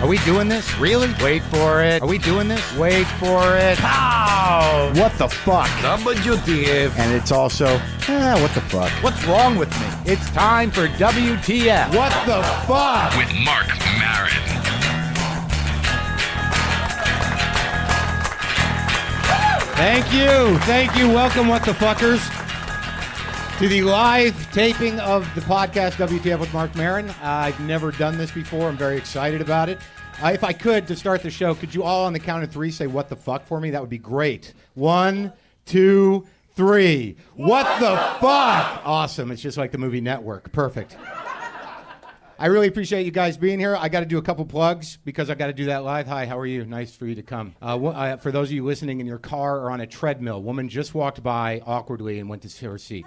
Are we doing this? Really? Wait for it. Are we doing this? Wait for it. Pow! What the fuck? WTF. And it's also, what the fuck? What's wrong with me? It's time for WTF. What the fuck? With Marc Maron. Thank you. Welcome, what the fuckers, to the live taping of the podcast WTF with Marc Maron. I've never done this before. I'm very excited about it. If I could, to start the show, could you all on the count of three say what the fuck for me? That would be great. 1, 2, 3. What the fuck? Awesome. It's just like the movie Network. Perfect. I really appreciate you guys being here. I got to do a couple plugs because I got to do that live. Hi, how are you? Nice for you to come. For those of you listening in your car or on a treadmill, woman just walked by awkwardly and went to her seat.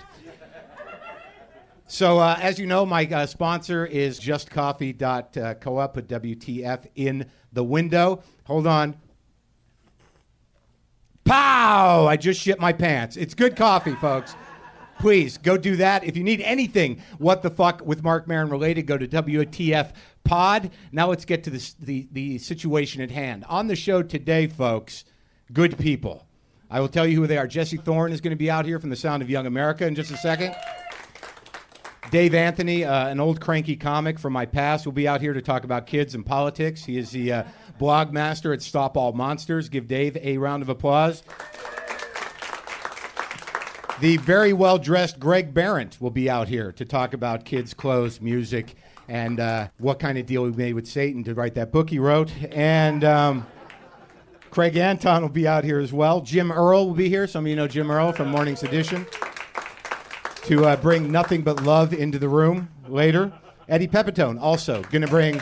So, as you know, my sponsor is justcoffee.coop with WTF in the window. Hold on. Pow! I just shit my pants. It's good coffee, folks. Please, go do that. If you need anything, what the fuck with Marc Maron related, go to WTF Pod. Now let's get to the situation at hand. On the show today, folks, good people. I will tell you who they are. Jesse Thorne is going to be out here from the Sound of Young America in just a second. Dave Anthony, an old cranky comic from my past, will be out here to talk about kids and politics. He is the blog master at Stop All Monsters. Give Dave a round of applause. The very well-dressed Greg Behrendt will be out here to talk about kids' clothes, music, and what kind of deal he made with Satan to write that book he wrote. And Craig Anton will be out here as well. Jim Earl will be here. Some of you know Jim Earl from Morning's Edition. To bring nothing but love into the room later. Eddie Pepitone also going to bring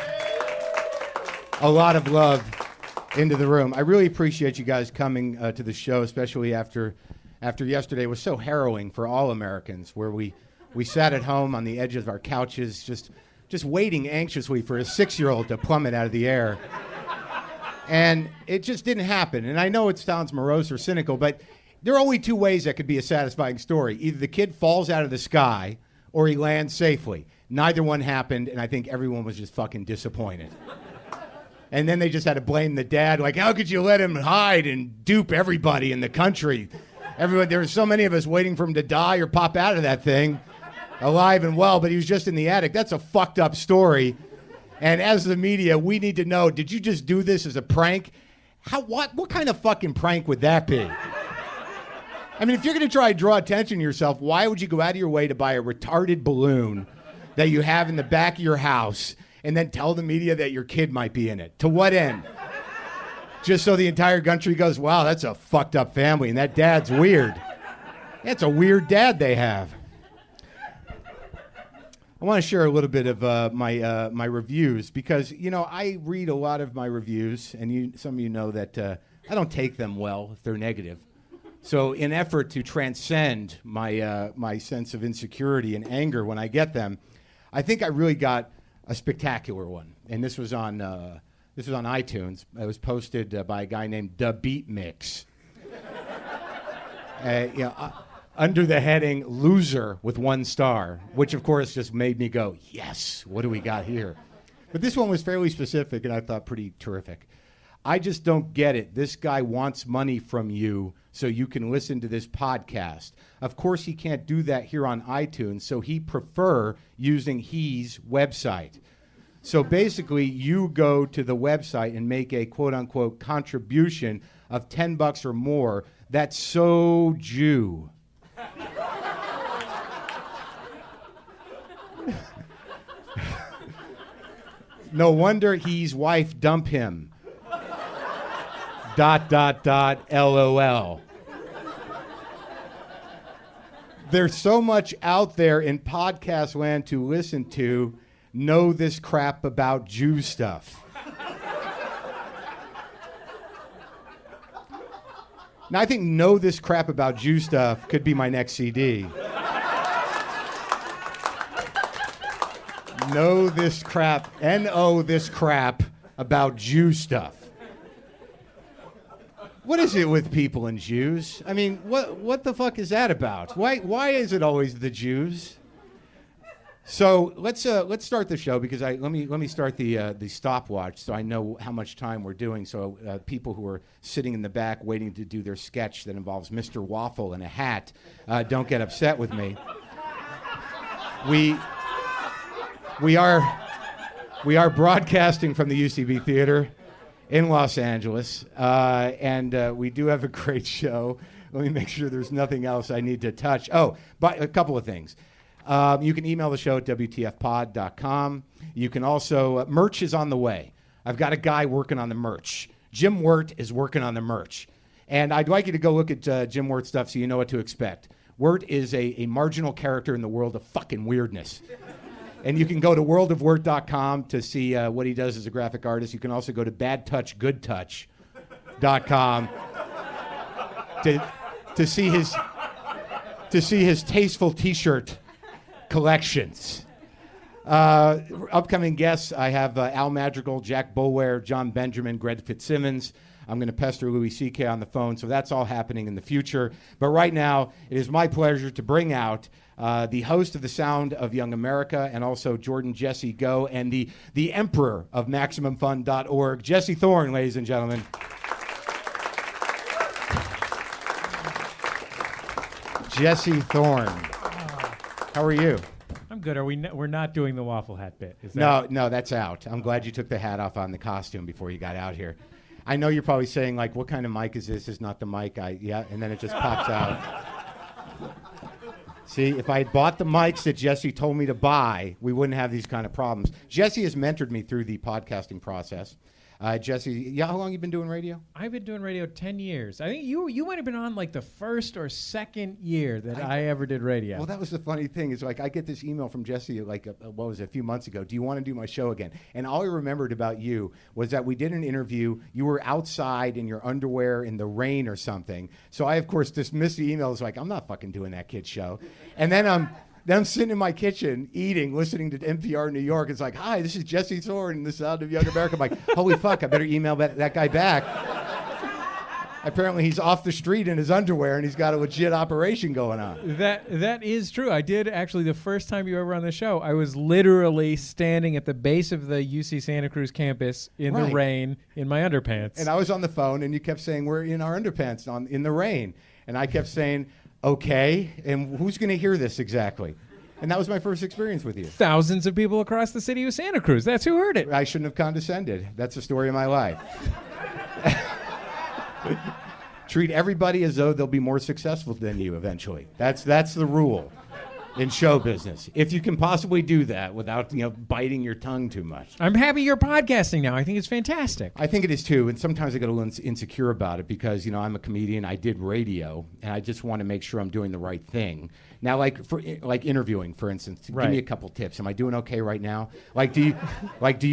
a lot of love into the room. I really appreciate you guys coming to the show, especially after yesterday was so harrowing for all Americans, where we sat at home on the edge of our couches just waiting anxiously for a 6-year-old to plummet out of the air. And it just didn't happen. And I know it sounds morose or cynical, but there are only two ways that could be a satisfying story. Either the kid falls out of the sky or he lands safely. Neither one happened, and I think everyone was just fucking disappointed. And then they just had to blame the dad, like, how could you let him hide and dupe everybody in the country? There were so many of us waiting for him to die or pop out of that thing, alive and well, but he was just in the attic. That's a fucked up story. And as the media, we need to know, did you just do this as a prank? What kind of fucking prank would that be? I mean, if you're going to try to draw attention to yourself, why would you go out of your way to buy a retarded balloon that you have in the back of your house and then tell the media that your kid might be in it? To what end? Just so the entire country goes, wow, that's a fucked up family, and that dad's weird. That's a weird dad they have. I want to share a little bit of my reviews because, you know, I read a lot of my reviews, and some of you know that I don't take them well if they're negative. So in effort to transcend my sense of insecurity and anger when I get them, I think I really got a spectacular one. And this was on iTunes. It was posted by a guy named Da Beat Mix. Under the heading "Loser" with 1 star, which of course just made me go, yes, what do we got here? But this one was fairly specific and I thought pretty terrific. I just don't get it. This guy wants money from you so you can listen to this podcast. Of course, he can't do that here on iTunes, so he prefer using his website. So basically, you go to the website and make a quote-unquote contribution of $10 or more. That's so Jew. No wonder his wife dump him. ... LOL. There's so much out there in podcast land to listen to. Know this crap about Jew stuff. Now, I think Know This Crap About Jew Stuff could be my next CD. Know this crap, N-O this crap about Jew stuff. What is it with people and Jews? I mean, what the fuck is that about? Why is it always the Jews? So let's start the show because let me start the stopwatch so I know how much time we're doing. So people who are sitting in the back waiting to do their sketch that involves Mr. Waffle in a hat don't get upset with me. We are broadcasting from the UCB Theater in Los Angeles, and we do have a great show. Let me make sure there's nothing else I need to touch. Oh, but a couple of things. You can email the show at WTFpod.com. You can also, merch is on the way. I've got a guy working on the merch. Jim Wirt is working on the merch. And I'd like you to go look at Jim Wirt's stuff so you know what to expect. Wirt is a marginal character in the world of fucking weirdness. And you can go to worldofwirt.com to see what he does as a graphic artist. You can also go to badtouchgoodtouch.com to see his tasteful T-shirt collections. Upcoming guests, I have Al Madrigal, Jack Boulware, John Benjamin, Greg Fitzsimmons. I'm going to pester Louis C.K. on the phone, so that's all happening in the future. But right now, it is my pleasure to bring out the host of The Sound of Young America and also Jordan Jesse Go and the emperor of MaximumFun.org, Jesse Thorne, ladies and gentlemen. Jesse Thorne. How are you? I'm good. We're not doing the waffle hat bit. Is that... No, that's out. I'm glad you took the hat off on the costume before you got out here. I know you're probably saying, like, what kind of mic is this? This is not the mic. Yeah, and then it just pops out. See, if I had bought the mics that Jesse told me to buy, we wouldn't have these kind of problems. Jesse has mentored me through the podcasting process. Jesse, how long you been doing radio? I've been doing radio 10 years. I think you might have been on like the first or second year that I ever did radio. Well, that was the funny thing is like I get this email from Jesse like a few months ago. Do you want to do my show again? And all I remembered about you was that we did an interview. You were outside in your underwear in the rain or something. So I, of course, dismissed the email. I was like, I'm not fucking doing that kid's show. And then I'm sitting in my kitchen eating, listening to NPR New York. It's like, hi, this is Jesse Thorne in The Sound of Young America. I'm like, holy fuck, I better email that guy back. Apparently he's off the street in his underwear and he's got a legit operation going on. That is true. I did actually, the first time you were ever on the show, I was literally standing at the base of the UC Santa Cruz campus in the rain in my underpants. And I was on the phone and you kept saying, we're in our underpants in the rain. And I kept saying, okay, and who's going to hear this exactly? And that was my first experience with you. Thousands of people across the city of Santa Cruz. That's who heard it. I shouldn't have condescended. That's the story of my life. Treat everybody as though they'll be more successful than you eventually. That's the rule in show business. If you can possibly do that without biting your tongue too much. I'm happy you're podcasting now. I think it's fantastic. I think it is too, and sometimes I get a little insecure about it because I'm a comedian. I did radio, and I just want to make sure I'm doing the right thing. Now, like interviewing, for instance, give me a couple tips. Am I doing okay right now? Do you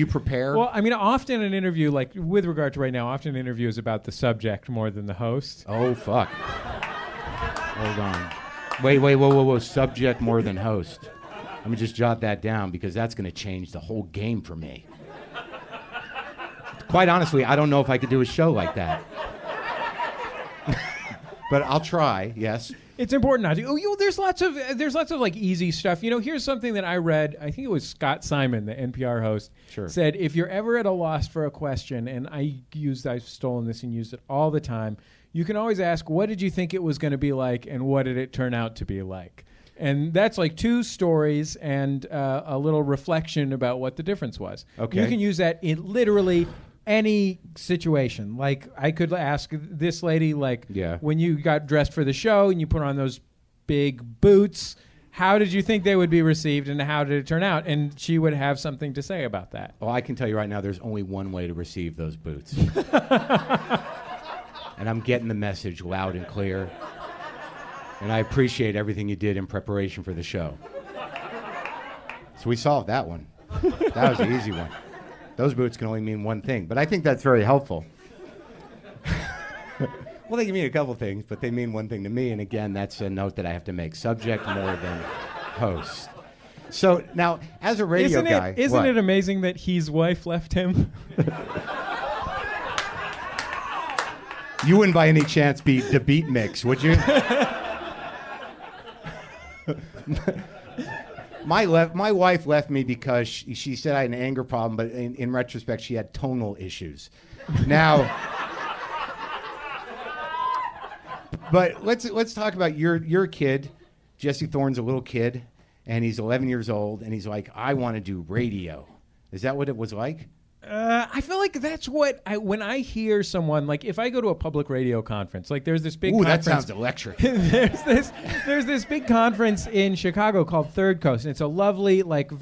prepare? Well, I mean, often an interview, like with regard to right now, often an interview is about the subject more than the host. Oh fuck! Hold on. Wait, whoa. Subject more than host. Let me just jot that down because that's going to change the whole game for me. Quite honestly, I don't know if I could do a show like that. But I'll try, yes. It's important not to. There's lots of like easy stuff. Here's something that I read. I think it was Scott Simon, the NPR host, said, if you're ever at a loss for a question, and I've stolen this and used it all the time, you can always ask, what did you think it was going to be like, and what did it turn out to be like? And that's like two stories and a little reflection about what the difference was. Okay. You can use that in literally any situation. Like, I could ask this lady, when you got dressed for the show and you put on those big boots, how did you think they would be received and how did it turn out? And she would have something to say about that. Well, I can tell you right now, there's only one way to receive those boots. And I'm getting the message loud and clear. And I appreciate everything you did in preparation for the show. So we solved that one. That was the easy one. Those boots can only mean one thing, but I think that's very helpful. Well, they can mean a couple things, but they mean one thing to me, and again, that's a note that I have to make. Subject more than host. So now, as a radio guy... Isn't it amazing that his wife left him? You wouldn't by any chance be the beat mix, would you? My wife left me because she said I had an anger problem, but in retrospect, she had tonal issues. Now, but let's talk about your kid. Jesse Thorne's a little kid, and he's 11 years old, and he's like, I want to do radio. Is that what it was like? I feel like that's what when I hear someone, like if I go to a public radio conference, like there's this big conference. That sounds electric. there's this big conference in Chicago called Third Coast, and it's a lovely, like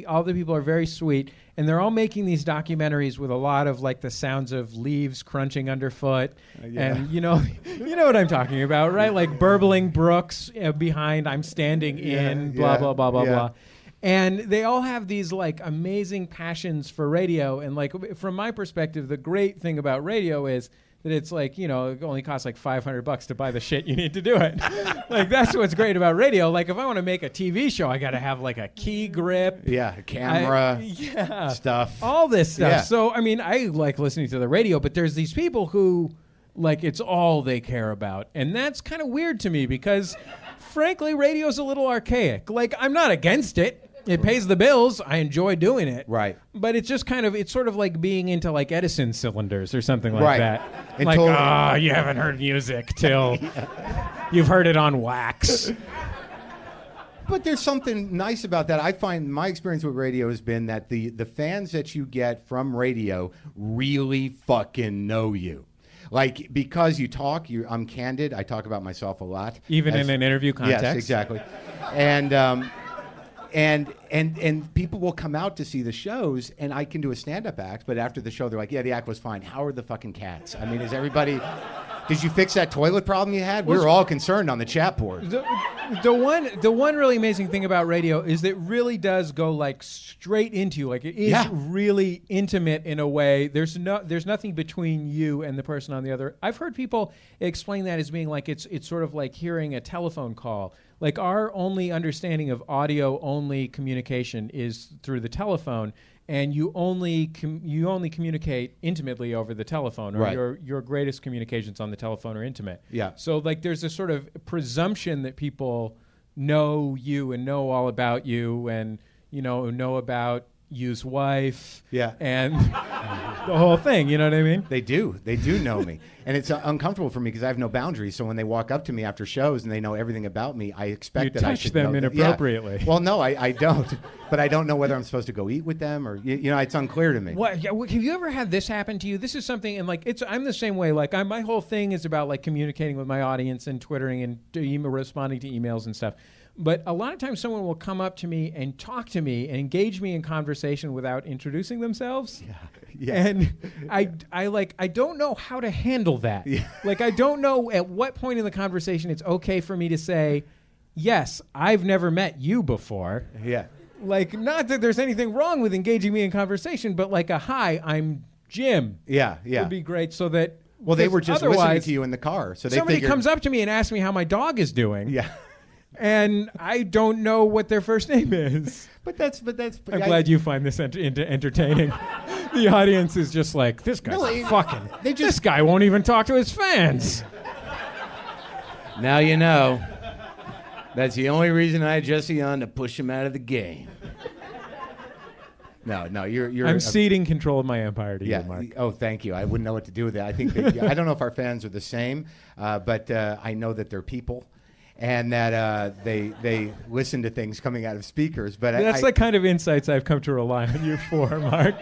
all the people are very sweet, and they're all making these documentaries with a lot of like the sounds of leaves crunching underfoot, and you know what I'm talking about, right? Like burbling brooks behind I'm standing in, blah, blah, blah, blah, blah. And they all have these like amazing passions for radio. And like from my perspective, the great thing about radio is that it's like, it only costs like $500 to buy the shit you need to do it. Like that's what's great about radio. Like if I want to make a TV show, I got to have like a key grip. Yeah, a camera, stuff. All this stuff. Yeah. So, I mean, I like listening to the radio, but there's these people who like it's all they care about. And that's kind of weird to me because frankly, radio's a little archaic. Like I'm not against it. It pays the bills. I enjoy doing it. Right. But it's just it's sort of like being into like Edison cylinders or something like that. Like, you haven't heard music till you've heard it on wax. But there's something nice about that. I find my experience with radio has been that the fans that you get from radio really fucking know you. Like, because you talk, I'm candid. I talk about myself a lot. Even in an interview context? Yes, exactly. And people will come out to see the shows, and I can do a stand-up act, but after the show, they're like, yeah, the act was fine. How are the fucking cats? I mean, is everybody... Did you fix that toilet problem you had? We were all concerned on the chat board. The one really amazing thing about radio is that it really does go like straight into you. Like it is really intimate in a way. There's nothing between you and the person on the other. I've heard people explain that as being like it's sort of like hearing a telephone call. Like our only understanding of audio only communication is through the telephone. And you only communicate intimately over the telephone, or your greatest communications on the telephone are intimate. Yeah. So like there's a sort of presumption that people know you and know all about you, and know about you's wife. Yeah. And the whole thing. You know what I mean? They do know me, and it's uncomfortable for me because I have no boundaries. So when they walk up to me after shows and they know everything about me, I expect that I should touch them know inappropriately. Yeah. Well, no, I don't. But I don't know whether I'm supposed to go eat with them or it's unclear to me. What have you ever had this happen to you? This is something, and like I'm the same way. Like my whole thing is about like communicating with my audience and twittering and responding to emails and stuff. But a lot of times someone will come up to me and talk to me and engage me in conversation without introducing themselves. Yeah. And I don't know how to handle that. Yeah. Like I don't know at what point in the conversation it's okay for me to say, yes, I've never met you before. Yeah. Like, not that there's anything wrong with engaging me in conversation, but like a hi, I'm Jim. Yeah. Would be great so that... Well, they were just listening to you in the car. So somebody comes up to me and asks me how my dog is doing. Yeah. And I don't know what their first name is. But that's. I'm glad you find this entertaining. The audience is just like, this guy's fucking. This guy won't even talk to his fans. Now you know. That's the only reason I had Jesse on, to push him out of the game. No, you're. I'm ceding control of my empire to you, Mark. Oh, thank you. I wouldn't know what to do with that. I think I don't know if our fans are the same, but I know that they're people. And that they listen to things coming out of speakers, but that's the kind of insights I've come to rely on you for, Mark.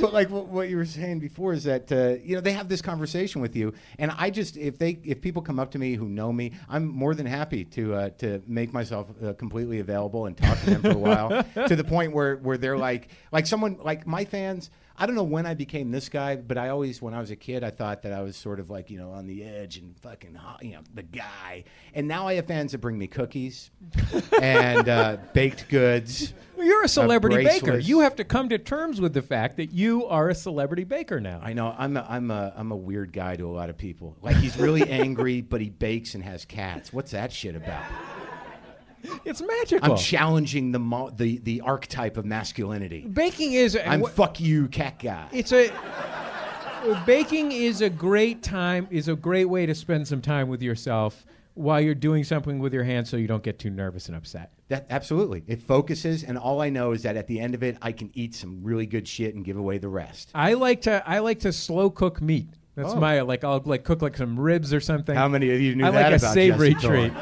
But like what you were saying before is that they have this conversation with you, and I just if people come up to me who know me, I'm more than happy to make myself completely available and talk to them for a while to the point where they're like someone like my fans. I don't know when I became this guy, but I always, when I was a kid, I thought that I was sort of like, on the edge and fucking hot, the guy. And now I have fans that bring me cookies and baked goods. Well, you're a celebrity baker. You have to come to terms with the fact that you are a celebrity baker now. I know. I'm a weird guy to a lot of people. Like, he's really angry, but he bakes and has cats. What's that shit about? It's magical. I'm challenging the archetype of masculinity. Baking is... fuck you, cat guy. Baking is a great way to spend some time with yourself while you're doing something with your hands so you don't get too nervous and upset. That absolutely. It focuses, and all I know is that at the end of it, I can eat some really good shit and give away the rest. I like to slow cook meat. That's my I'll cook some ribs or something. How many of you knew that about a savory Jesse treat?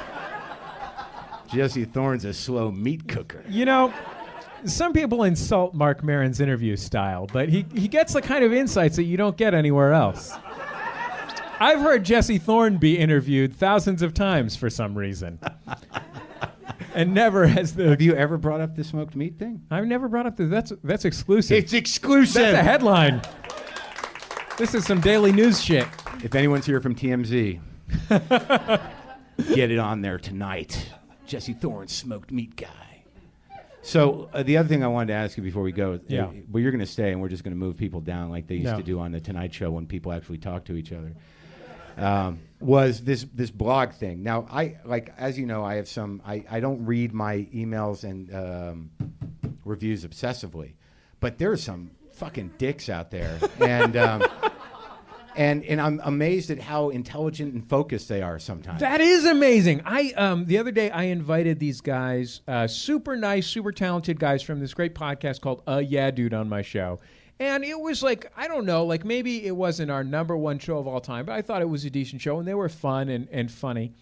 Jesse Thorne's a slow meat cooker. Some people insult Marc Maron's interview style, but he gets the kind of insights that you don't get anywhere else. I've heard Jesse Thorne be interviewed thousands of times for some reason. And never has the... Have you ever brought up the smoked meat thing? I've never brought up that's exclusive. It's exclusive. That's a headline. This is some daily news shit. If anyone's here from TMZ, get it on there tonight. Jesse Thorne, smoked meat guy. So the other thing I wanted to ask you before we go, well, you're going to stay and we're just going to move people down like they used to do on The Tonight Show when people actually talk to each other, was this blog thing. Now, as you know, I have I don't read my emails and reviews obsessively, but there are some fucking dicks out there. And I'm amazed at how intelligent and focused they are sometimes. That is amazing. The other day I invited these guys, super nice, super talented guys from this great podcast called Yeah Dude on my show. And it was I don't know, maybe it wasn't our number one show of all time, but I thought it was a decent show and they were fun and funny.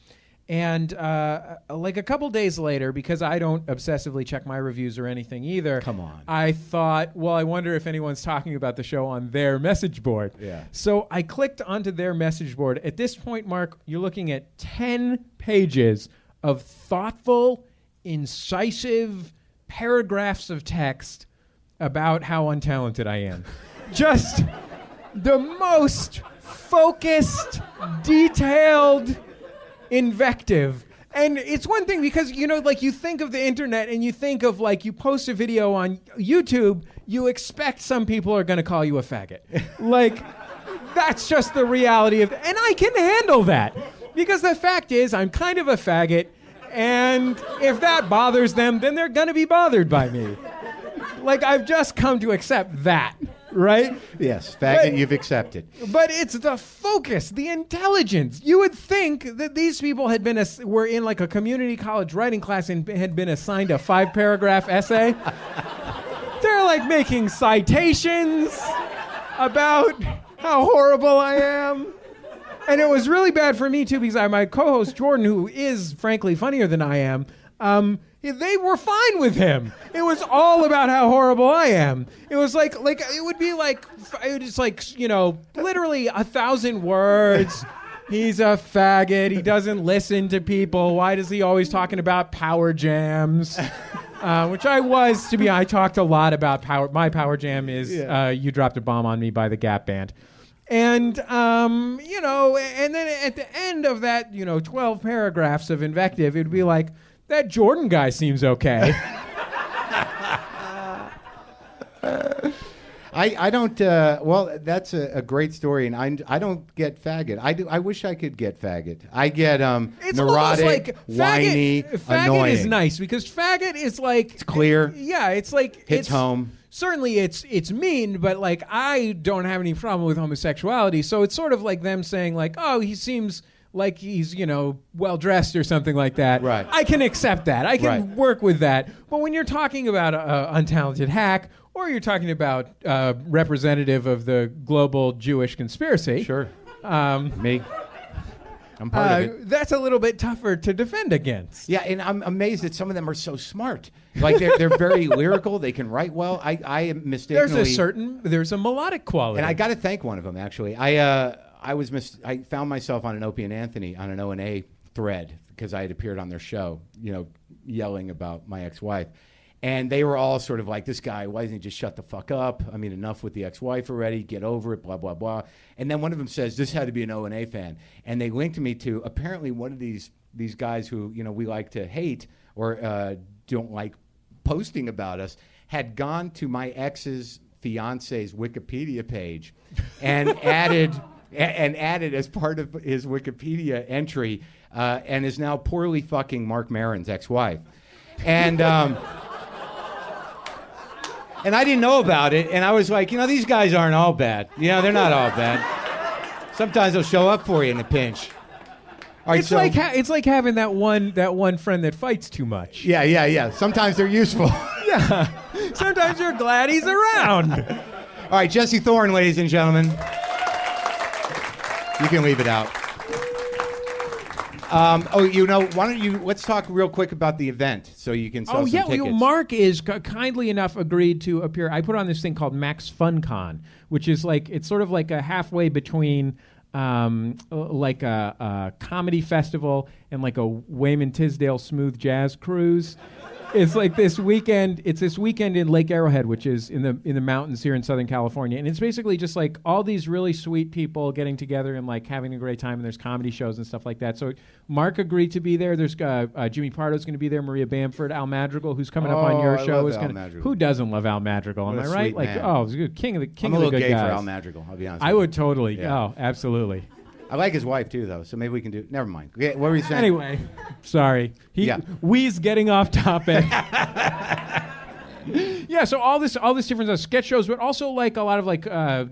And a couple days later, because I don't obsessively check my reviews or anything either. Come on. I thought, well, I wonder if anyone's talking about the show on their message board. Yeah. So I clicked onto their message board. At this point, Mark, you're looking at 10 pages of thoughtful, incisive paragraphs of text about how untalented I am. Just the most focused, detailed invective. And it's one thing because, you think of the internet and you think of you post a video on YouTube, you expect some people are going to call you a faggot. That's just the reality of it. And I can handle that because the fact is I'm kind of a faggot. And if that bothers them, then they're going to be bothered by me. I've just come to accept that. Right? Yes, faggot, you've accepted. But it's the focus, the intelligence. You would think that these people were in a community college writing class and had been assigned a 5-paragraph essay. They're making citations about how horrible I am. And it was really bad for me too because my co-host Jordan, who is frankly funnier than I am, they were fine with him. It was all about how horrible I am. It was it would be literally 1,000 words. He's a faggot. He doesn't listen to people. Why does he always talking about power jams? Which I talked a lot about power. My power jam is You Dropped a Bomb on Me by the Gap Band. And, and then at the end of that, 12 paragraphs of invective, it would be that Jordan guy seems okay. I don't. Well, that's a great story, and I don't get faggot. I wish I could get faggot. I get it's neurotic, whiny, faggot annoying. is nice because faggot is it's clear. Yeah, it's hits home. Certainly, it's mean, but I don't have any problem with homosexuality. So it's sort of like them saying oh, he seems like he's, well dressed or something like that. Right. I can accept that. I can work with that. But when you're talking about an untalented hack, or you're talking about representative of the global Jewish conspiracy. Sure. Me. I'm part of it. That's a little bit tougher to defend against. Yeah, and I'm amazed that some of them are so smart. They're very lyrical. They can write well. I mistakenly... There's a melodic quality. And I got to thank one of them, actually. I found myself on an Opie and Anthony on an O&A thread because I had appeared on their show, yelling about my ex-wife. And they were all sort of this guy, why doesn't he just shut the fuck up? I mean, enough with the ex-wife already, get over it, blah, blah, blah. And then one of them says, this had to be an O&A fan. And they linked me to apparently one of these guys who, we like to hate or don't like posting about us, had gone to my ex's fiance's Wikipedia page and added as part of his Wikipedia entry and is now poorly fucking Marc Maron's ex-wife. And and I didn't know about it, and I was like, these guys aren't all bad. They're not all bad. Sometimes they'll show up for you in a pinch. All right, It's like having that one friend that fights too much. Yeah. Sometimes they're useful. Yeah. Sometimes you're glad he's around. All right, Jesse Thorne, ladies and gentlemen. You can leave it out. Why don't you, let's talk real quick about the event so you can sell some tickets. Mark is kindly enough agreed to appear. I put on this thing called Max FunCon, which is it's sort of like a halfway between like a comedy festival and like a Wayman Tisdale smooth jazz cruise. It's like this weekend. It's this weekend in Lake Arrowhead, which is in the mountains here in Southern California, and it's basically just like all these really sweet people getting together and like having a great time. And there's comedy shows and stuff like that. So Mark agreed to be there. There's Jimmy Pardo's going to be there. Maria Bamford, Al Madrigal, who's coming up on your show, is going to. Who doesn't love Al Madrigal? Am I right? Like, man. He's good. King of the good guys. I'm a little gay for Al Madrigal. I'll be honest. I would totally. Yeah. Oh, absolutely. I like his wife too, though. So maybe we can do. Never mind. Okay, what were you saying? Anyway, sorry. We's getting off topic. Yeah, so all this different sketch shows, but also like a lot of like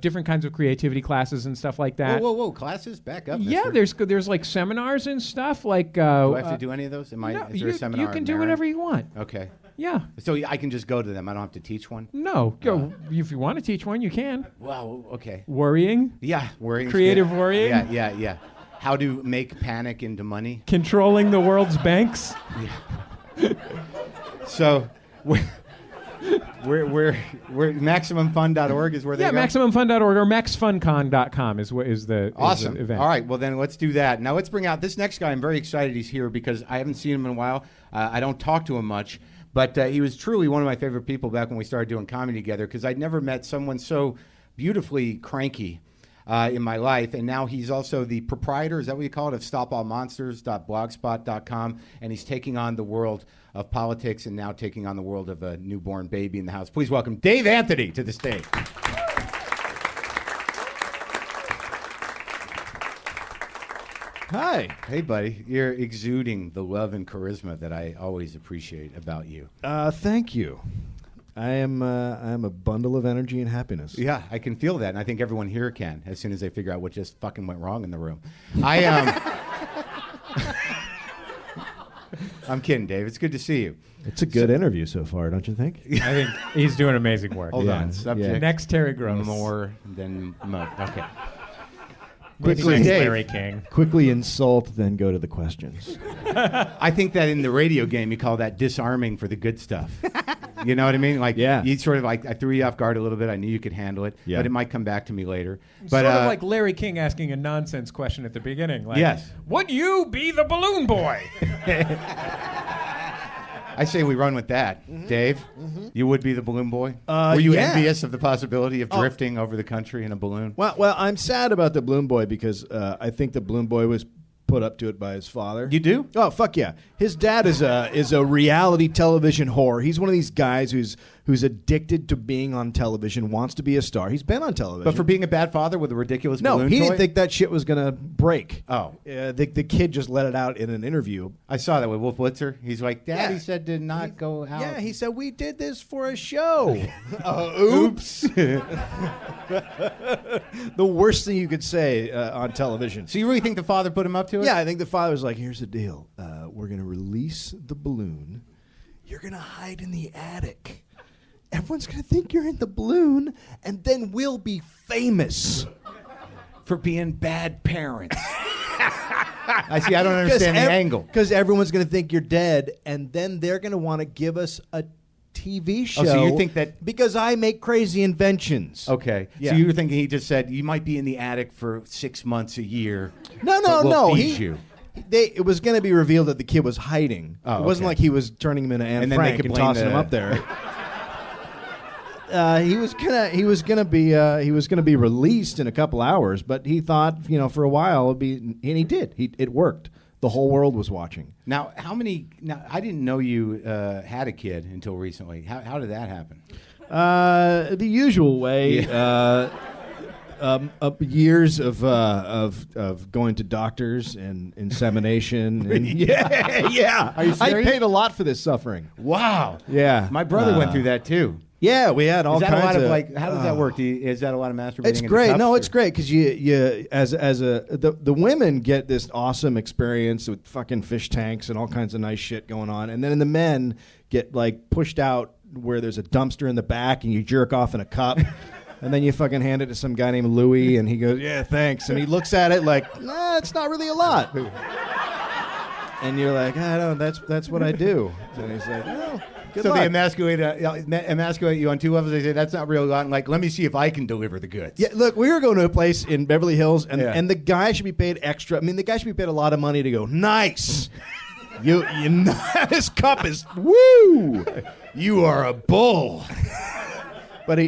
different kinds of creativity classes and stuff like that. Whoa, classes? Back up. Yeah, mister. there's like seminars and stuff. Like, do I have to do any of those? Is there a seminar? You can do whatever you want. Okay. Yeah. So I can just go to them. I don't have to teach one. No, if you want to teach one, you can. Well, okay. Worrying. Yeah, worrying. Creative worrying. Yeah. How to make panic into money. Controlling the world's banks. Yeah. So, we're MaximumFun.org is where they go? Yeah, MaximumFun.org or MaxFunCon.com is the awesome. event. All right, well then let's do that. Now let's bring out this next guy. I'm very excited he's here because I haven't seen him in a while. I don't talk to him much, but he was truly one of my favorite people back when we started doing comedy together because I'd never met someone so beautifully cranky in my life. And now he's also the proprietor, is that what you call it, of stopallmonsters.blogspot.com, and he's taking on the world of politics and now taking on the world of a newborn baby in the house. Please welcome Dave Anthony to the stage. Hi. Hey, buddy. You're exuding the love and charisma that I always appreciate about you. Thank you. I am a bundle of energy and happiness. Yeah, I can feel that, and I think everyone here can, as soon as they figure out what just fucking went wrong in the room. I'm kidding, Dave. It's good to see you. It's a good interview so far, don't you think? I think he's doing amazing work. Hold on. Subject. Next Terry Gross. More than okay. Larry King. Quickly insult, then go to the questions. I think that in the radio game, you call that disarming for the good stuff. You know what I mean? Like, you sort of like, I threw you off guard a little bit. I knew you could handle it, but it might come back to me later. But, sort of like Larry King asking a nonsense question at the beginning. Like, yes. Would you be the balloon boy? I say we run with that. Mm-hmm. Dave, you would be the balloon boy? Were you envious of the possibility of drifting over the country in a balloon? Well, I'm sad about the balloon boy because I think the balloon boy was put up to it by his father. You do? Oh, fuck yeah. His dad is a reality television whore. He's one of these guys who's addicted to being on television, wants to be a star. He's been on television. But for being a bad father with a ridiculous balloon he toy? didn't think that shit was going to break. Oh. The kid just let it out in an interview. I saw that with Wolf Blitzer. He's like, Daddy said to not go out. Yeah, he said, we did this for a show. Oops. The worst thing you could say on television. So you really think the father put him up to it? Yeah, I think the father was like, here's the deal. We're going to release the balloon. You're going to hide in the attic. Everyone's going to think you're in the balloon, and then we'll be famous. For being bad parents. I don't understand the angle. Because everyone's going to think you're dead, and then they're going to want to give us a TV show. Oh, so you think that... Because I make crazy inventions. Okay. Yeah. So you were thinking he just said, you might be in the attic for 6 months a year. No. Feed you. It was going to be revealed that the kid was hiding. It wasn't like he was turning him into Anne Frank and tossing him up there. He was gonna be released in a couple hours, but he thought, for a while it'd be, and he did. It worked. The whole world was watching. Now, I didn't know you had a kid until recently. How did that happen? The usual way. Yeah. Years of going to doctors and insemination. And yeah. Are you serious? I paid a lot for this suffering. Wow. Yeah. My brother went through that too. Yeah, we had all Is that kinds a lot of like? How does that work? Is that a lot of masturbating? It's in the great. cups, No, or? it's great because the women get this awesome experience with fucking fish tanks and all kinds of nice shit going on, and then the men get like pushed out where there's a dumpster in the back and you jerk off in a cup. And then you fucking hand it to some guy named Louis, and he goes, "Yeah, thanks." And he looks at it like, "Nah, it's not really a lot." And you're like, "I don't. That's what I do." And he's like, "Oh, good luck." They emasculate you on two levels. They say that's not real a lot. And like, let me see if I can deliver the goods. Yeah, look, we were going to a place in Beverly Hills, and the guy should be paid extra. I mean, the guy should be paid a lot of money to go, "Nice, you this cup is woo. You are a bull." But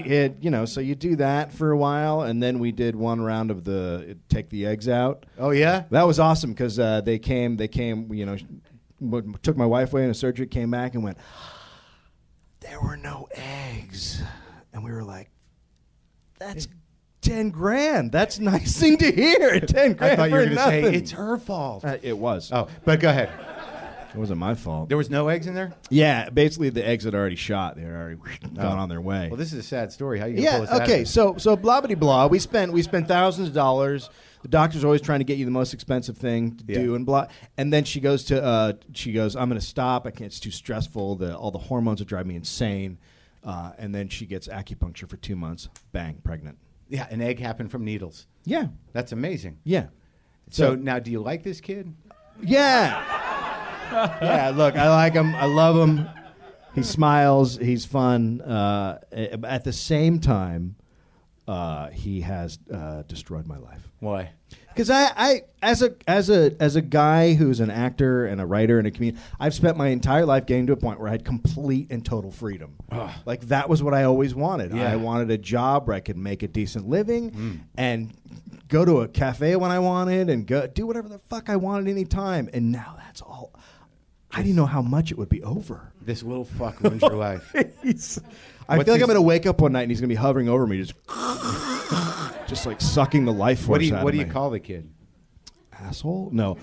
so you do that for a while, and then we did one round of the take the eggs out. Oh yeah, that was awesome because they came. Took my wife away in a surgery, came back and went, "There were no eggs," and we were like, "That's $10,000. That's a nice thing to hear. $10,000. I thought you were going to say it's her fault. It was. Oh, but go ahead. It wasn't my fault. There was no eggs in there? Yeah, basically the eggs had already shot. They had already gone on their way. Well, this is a sad story. How you gonna pull us out of okay. this? So blah blah blah. We spent thousands of dollars. The doctor's always trying to get you the most expensive thing to do and blah. And then she goes, "I'm going to stop. I can't. It's too stressful. All the hormones will drive me insane." And then she gets acupuncture for 2 months. Bang, pregnant. Yeah, an egg happened from needles. Yeah, That's amazing. yeah. So now, do you like this kid? Yeah. Yeah, look, I like him. I love him. He smiles. He's fun. At the same time, he has destroyed my life. Why? Because I as a guy who's an actor and a writer and a comedian, I've spent my entire life getting to a point where I had complete and total freedom. Like that was what I always wanted. Yeah. I wanted a job where I could make a decent living and go to a cafe when I wanted and go do whatever the fuck I wanted any time. And now that's all. I didn't know how much it would be over. This little fuck ruins your life. I feel like I'm going to wake up one night and he's going to be hovering over me, just like sucking the life force out of me. What do you call the kid? Asshole? No.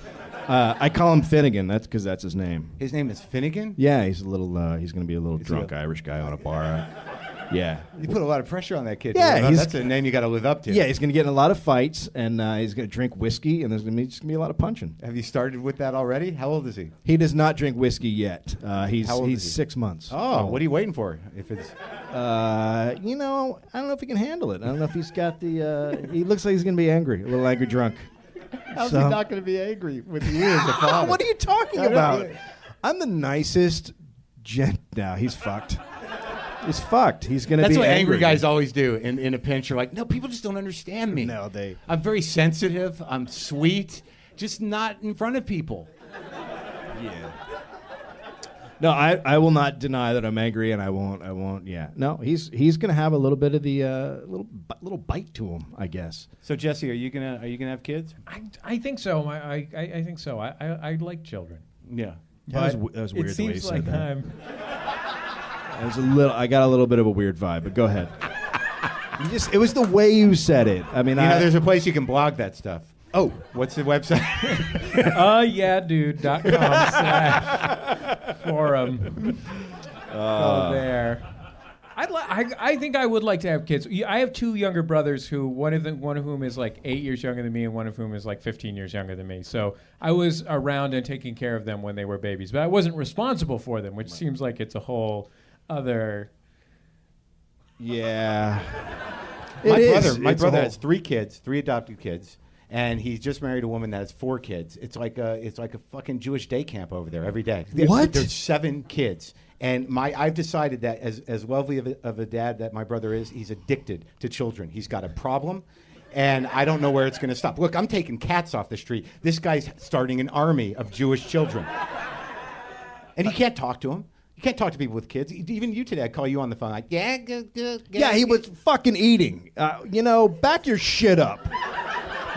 I call him Finnegan. That's because that's his name. His name is Finnegan? Yeah, he's he's going to be a little drunk Irish guy on a bar. Yeah. You put a lot of pressure on that kid. Yeah, that's a name you got to live up to. Yeah, he's going to get in a lot of fights, and he's going to drink whiskey, and there's going to be a lot of punching. Have you started with that already? How old is he? He does not drink whiskey yet. He's How old is he? 6 months. Oh, what are you waiting for? If it's I don't know if he can handle it. I don't know if he's got the. He looks like he's going to be angry, a little angry drunk. how's he not going to be angry with you as a father? What are you talking about? I'm the nicest gent. Now he's fucked. He's fucked. He's going to be That's what angry guys always do in a pinch. You're like, no, people just don't understand me. No, I'm very sensitive. I'm sweet. Just not in front of people. Yeah. No, I will not deny that I'm angry, and I won't. Yeah. No, he's going to have a little bit of the little bite to him, I guess. So Jesse, are you gonna have kids? I think so. I think so. I like children. Yeah. That was weird. It the way you seems said like that. I'm. I got a little bit of a weird vibe, but go ahead. It was the way you said it. I mean, there's a place you can blog that stuff. Oh, what's the website? yeahdude.com/forum. Go there. I think I would like to have kids. I have two younger brothers who one of whom is like 8 years younger than me, and one of whom is like 15 years younger than me. So I was around and taking care of them when they were babies, but I wasn't responsible for them, which seems like it's a whole other. Yeah. My brother has 3 kids, 3 adopted kids, and he's just married a woman that has 4 kids. It's like a fucking Jewish day camp over there every day. What? There's 7 kids. And I've decided that as lovely of a dad that my brother is, he's addicted to children. He's got a problem, and I don't know where it's going to stop. Look, I'm taking cats off the street. This guy's starting an army of Jewish children. And you can't talk to him. You can't talk to people with kids. Even you today, I call you on the phone like, yeah, good. Yeah, he was fucking eating. Back your shit up.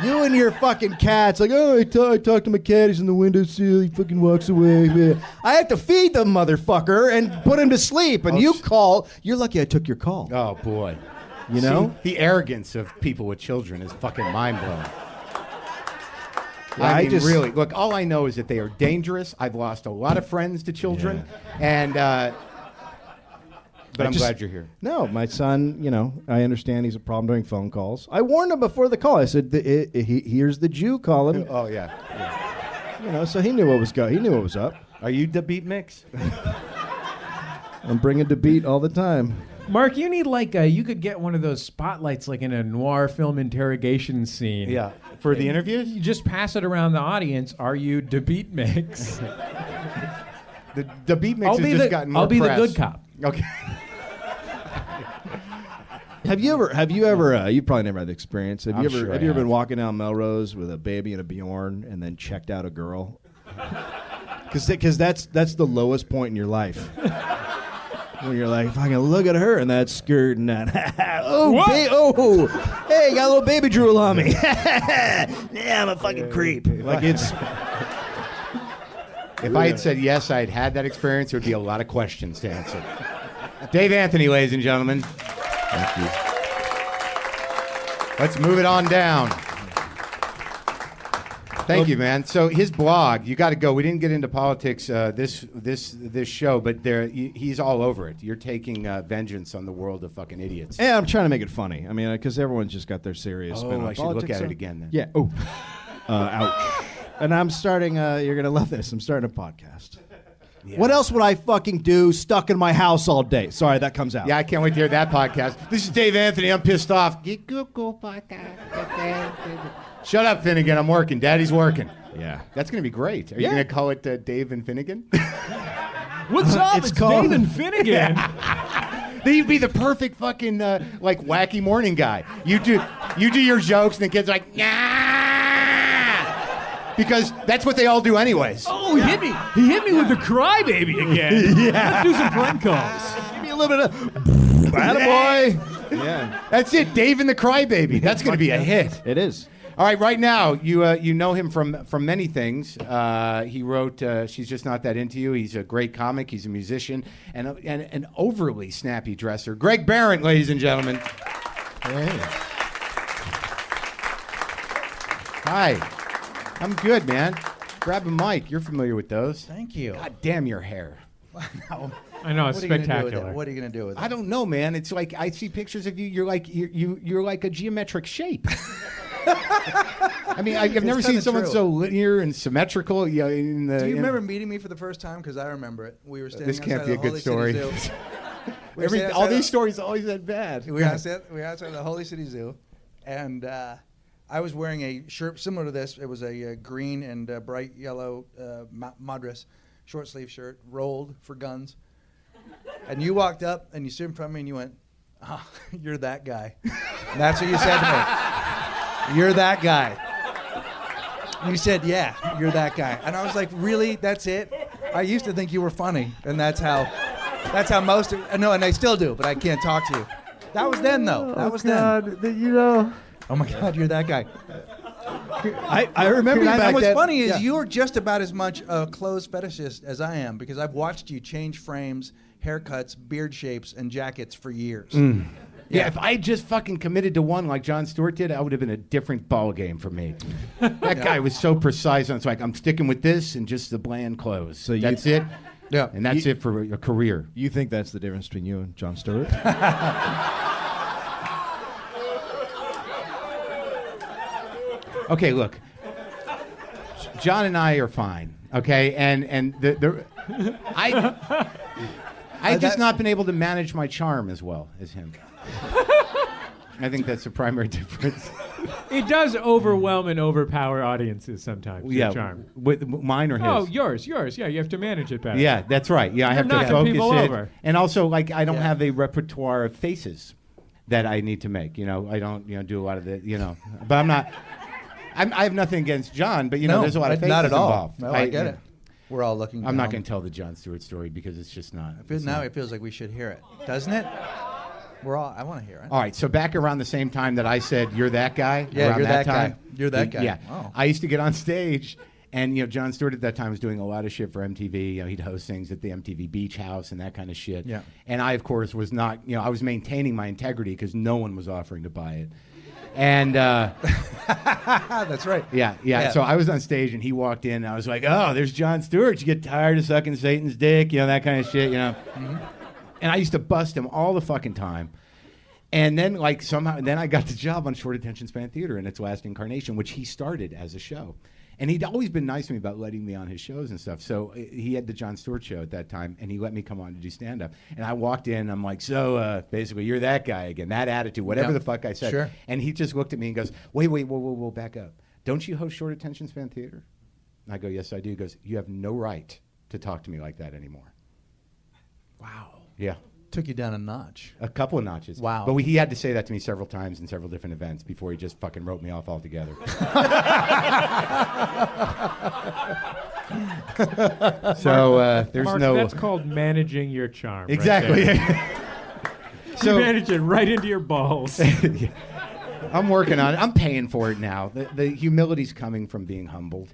You and your fucking cat's like, oh, I talk to my cat. He's in the windowsill. He fucking walks away. Yeah. I have to feed the motherfucker and put him to sleep. And you call. You're lucky I took your call. Oh, boy. You know? See, the arrogance of people with children is fucking mind-blowing. Yeah, I mean, really, look, all I know is that they are dangerous. I've lost a lot of friends to children. And But I'm glad you're here. No, my son, I understand he's a problem doing phone calls. I warned him before the call. I said, here's the Jew calling. Oh, yeah. So he knew what was He knew what was up. Are you the beat mix? I'm bringing the beat all the time. Mark, you need you could get one of those spotlights like in a noir film interrogation scene. Yeah. For the interviews? You just pass it around the audience. Are you the beat mix? The beat mix has just gotten more I'll be press. the good cop. Okay. Have you ever, you probably never had the experience. Have you ever been walking down Melrose with a baby and a Bjorn and then checked out a girl? Because that's the lowest point in your life. When you're like, fucking look at her and that skirt and that. Hey, got a little baby drool on me. Yeah, I'm a fucking creep. Like it's. If I had said yes, I'd had that experience, there would be a lot of questions to answer. Dave Anthony, ladies and gentlemen. Thank you. Let's move it on down. Thank you, man. So his blog, you got to go. We didn't get into politics this show, but he's all over it. You're taking vengeance on the world of fucking idiots. Yeah, I'm trying to make it funny. I mean, because everyone's just got their serious spin on I should politics, look at it again then. Yeah. Oh. Ouch. And I'm starting. You're gonna love this. I'm starting a podcast. Yeah. What else would I fucking do stuck in my house all day? Sorry, that comes out. Yeah, I can't wait to hear that podcast. This is Dave Anthony. I'm pissed off. Shut up, Finnegan. I'm working. Daddy's working. Yeah. That's going to be great. Are you going to call it Dave and Finnegan? What's up? It's Dave and Finnegan. He'd be the perfect fucking wacky morning guy. You do your jokes and the kids are like, nah. Because that's what they all do anyways. Oh, he hit me. He hit me with the crybaby again. Yeah. Let's do some prank calls. Give me a little bit of attaboy. Yeah. That's it. Dave and the Crybaby. That's going to be a hit. It is. All right, right now, you know him from many things. He wrote She's Just Not That Into You. He's a great comic. He's a musician and an overly snappy dresser. Greg Barron, ladies and gentlemen. Hey. Hi. I'm good, man. Grab a mic. You're familiar with those. Thank you. God damn your hair. I know, it's spectacular. What are you going to do with it? I don't know, man. It's like I see pictures of you. You're like a geometric shape. I mean, I've never seen someone so linear and symmetrical. Do you remember meeting me for the first time? Because I remember it. We were standing This can't outside be a the good Holy story. City Zoo. All these stories are always that bad. We were outside the Holy City Zoo, and I was wearing a shirt similar to this. It was a green and bright yellow Madras short sleeve shirt, rolled for guns. And you walked up and you stood in front of me and you went, "Oh, you're that guy." And that's what you said to me. You're that guy. You said, "Yeah, you're that guy." And I was like, "Really? That's it?" I used to think you were funny, and that's how most. No, and I still do, but I can't talk to you. That was then, though. That was then. Oh my God, you're that guy. I remember you back and what's then. funny is you're just about as much a clothes fetishist as I am, because I've watched you change frames, haircuts, beard shapes, and jackets for years. Mm. Yeah, if I just fucking committed to one like Jon Stewart did, I would have been a different ball game for me. That guy was so precise. It's like, I'm sticking with this and just the bland clothes. So that's it. Yeah, and that's it for a career. You think that's the difference between you and Jon Stewart? Okay, look. John and I are fine. Okay, and I've just not been able to manage my charm as well as him. I think that's the primary difference. It does overwhelm and overpower audiences sometimes. Yeah, your charm. With mine or his? Oh, yours. Yeah, you have to manage it better. Yeah, that's right. Yeah, I have to focus people it. over. And also, like, I don't have a repertoire of faces that I need to make. I don't, do a lot of the, But I'm not. I have nothing against John, but there's a lot of faces not at all. involved. No, I get it. We're all looking. I'm not going to tell the Jon Stewart story because it's just not. It feels like we should hear it, doesn't it? I want to hear it. All right, so back around the same time that I said you're that guy. Yeah, you're that time, guy. You're that guy. Yeah, oh. I used to get on stage, and Jon Stewart at that time was doing a lot of shit for MTV. He'd host things at the MTV Beach House and that kind of shit. Yeah. And I, of course, was not. I was maintaining my integrity because no one was offering to buy it. And that's right. Yeah. So I was on stage and he walked in and I was like, "Oh, there's Jon Stewart. You get tired of sucking Satan's dick, that kind of shit, Mm-hmm. And I used to bust him all the fucking time. And then, like, somehow, then I got the job on Short Attention Span Theater in its last incarnation, which he started as a show. And he'd always been nice to me about letting me on his shows and stuff. So he had the Jon Stewart show at that time, and he let me come on to do stand-up. And I walked in, and I'm like, so basically, you're that guy again, that attitude, whatever the fuck I said. Sure. And he just looked at me and goes, wait, whoa, back up. Don't you host Short Attention Span Theater? And I go, yes, I do. He goes, you have no right to talk to me like that anymore. Wow. Yeah. Took you down a notch. A couple of notches. Wow. But he had to say that to me several times in several different events before he just fucking wrote me off altogether. So there's Mark, no... that's called managing your charm. Exactly. Right there. So you manage it right into your balls. Yeah. I'm working on it. I'm paying for it now. The humility's coming from being humbled.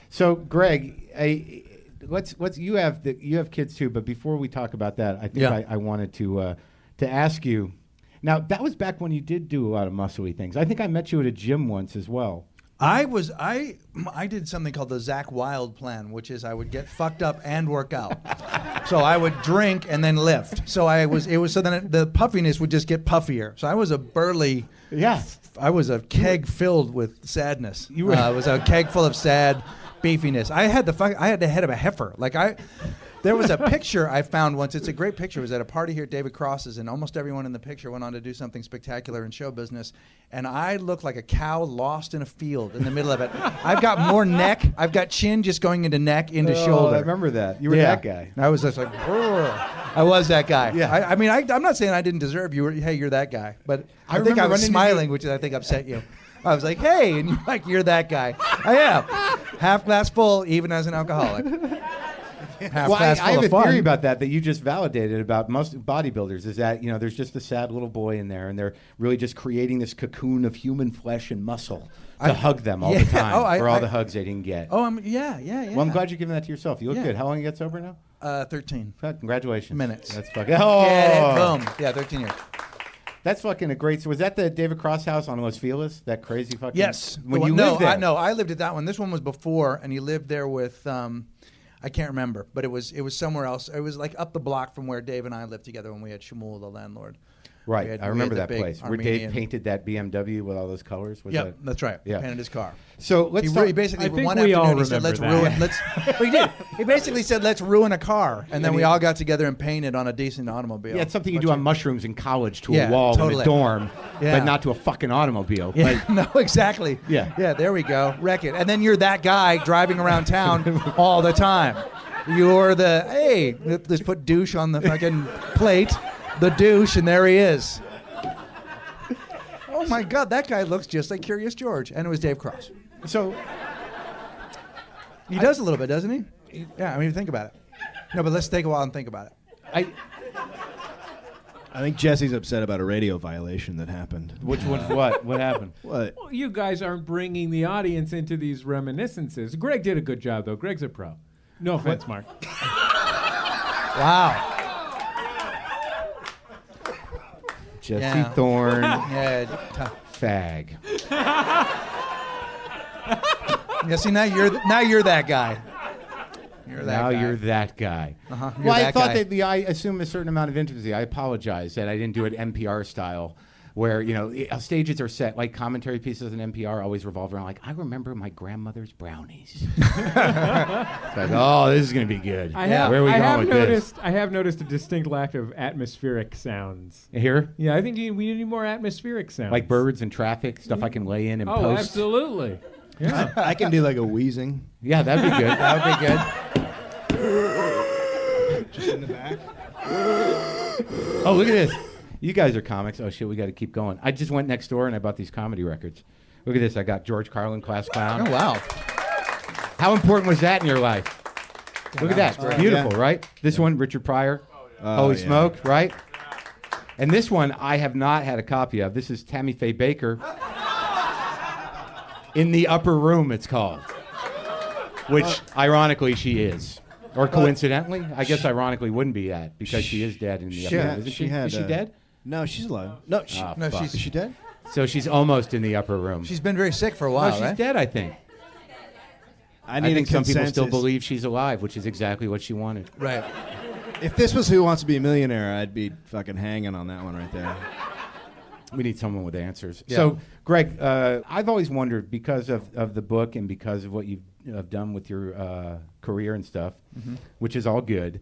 So, Greg, you have kids too, but before we talk about that, I think I wanted to ask you. Now, that was back when you did do a lot of muscly things. I think I met you at a gym once as well. I did something called the Zach Wilde plan, which is I would get fucked up and work out. So I would drink and then lift. So then the puffiness would just get puffier. So I was a burly. Yeah. I was a keg filled with sadness. I was a keg full of sad beefiness. I had the head of a heifer. There was a picture I found once. It's a great picture. It was at a party here at David Cross's, and almost everyone in the picture went on to do something spectacular in show business. And I look like a cow lost in a field in the middle of it. I've got more neck. I've got chin just going into neck, into shoulder. I remember that. You were that guy. I was just like, I was that guy. Yeah. I mean, I'm not saying I didn't deserve you. Hey, you're that guy. But I think I was smiling, which I think upset you. I was like, hey, and you're like, you're that guy. I am. Half glass full, even as an alcoholic. Well, I have a theory about that you just validated about most bodybuilders is that, there's just a sad little boy in there, and they're really just creating this cocoon of human flesh and muscle to hug them all the time for all the hugs they didn't get. Yeah. Well, I'm glad you're giving that to yourself. You look good. How long you got sober now? 13. Congratulations. Minutes. That's fucking... Get it? Boom. Yeah, 13 years. That's fucking a great... Was that the David Cross house on Los Feliz? That crazy fucking... Yes. When you lived there? I lived at that one. This one was before, and he lived there with... I can't remember, but it was somewhere else. It was like up the block from where Dave and I lived together when we had Shmuel, the landlord. Right, I remember that place where Armenian. Dave painted that BMW with all those colors. Yeah, that's right. Yeah, painted his car. So let's he basically one afternoon he said, "Let's ruin." Well, he did. He basically said, "Let's ruin a car," and then we all got together and painted on a decent automobile. Yeah, it's something you do on mushrooms in college to a wall in a dorm, but not to a fucking automobile. Yeah, no, exactly. Yeah, there we go. Wreck it, and then you're that guy driving around town all the time. You're let's put douche on the fucking plate, the douche, and there he is. Oh my God, that guy looks just like Curious George, and it was Dave Cross. So he does a little bit, doesn't he? Yeah, I mean, think about it. No, but let's take a while and think about it. I think Jesse's upset about a radio violation that happened. Which one's what? What happened? What? Well, you guys aren't bringing the audience into these reminiscences. Greg did a good job, though. Greg's a pro. No offense, Mark. Wow. Jesse Thorne. Fag. Fag. Yeah, see, now you're that guy. You're that guy. Uh-huh. Well, I thought that I assumed a certain amount of intimacy. I apologize that I didn't do it NPR style, where stages are set like commentary pieces in NPR always revolve around I remember my grandmother's brownies. It's like, oh, this is gonna be good. Where are we going with this? I have noticed a distinct lack of atmospheric sounds here. Yeah, I think we need more atmospheric sounds, like birds and traffic stuff I can lay in and post. Oh, absolutely. Yeah, I can do like a wheezing. Yeah, that'd be good. That would be good. Just in the back. Oh, look at this. You guys are comics. Oh, shit, we got to keep going. I just went next door and I bought these comedy records. Look at this. I got George Carlin, Class Clown. Oh, wow. How important was that in your life? Look at that. Beautiful, right? This one, Richard Pryor. Holy Smoke, right? And this one, I have not had a copy of. This is Tammy Faye Baker. In the Upper Room, it's called. Which, ironically, she is. Or coincidentally, I guess ironically wouldn't be that because she is dead in the Upper Room. Isn't she? Is she dead? No, she's alive. No, is she dead? So she's almost in the Upper Room. She's been very sick for a while, No, she's right? dead, I think. I think some people still believe she's alive, which is exactly what she wanted. Right. If this was Who Wants to Be a Millionaire, I'd be fucking hanging on that one right there. We need someone with answers. Yeah. So, Greg, I've always wondered, because of the book and because of what you've done with your career and stuff, which is all good.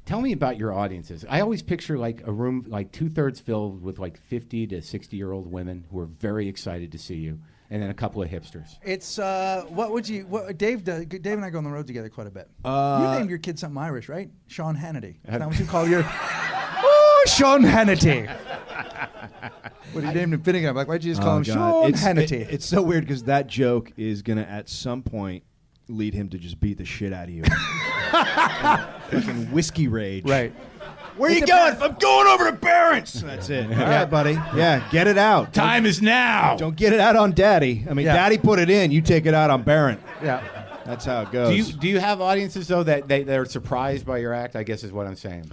Tell me about your audiences. I always picture like a room like 2/3 filled with like 50 to 60-year-old women who are very excited to see you, and then a couple of hipsters. It's Dave and I go on the road together quite a bit. You named your kid something Irish, right? Sean Hannity. Is that what you call your? Oh, Sean Hannity. What do you name him? Finnegan. I'm like, why'd you just call him Sean Hannity? It's so weird because that joke is gonna at some point lead him to just beat the shit out of you. Fucking whiskey rage. Right. Where you going? I'm going over to Barron's. That's it. All right, buddy. Yeah, get it out. Time is now. Don't get it out on Daddy. I mean, Daddy put it in. You take it out on Barron. Yeah. That's how it goes. Do you have audiences though that they're surprised by your act? I guess is what I'm saying.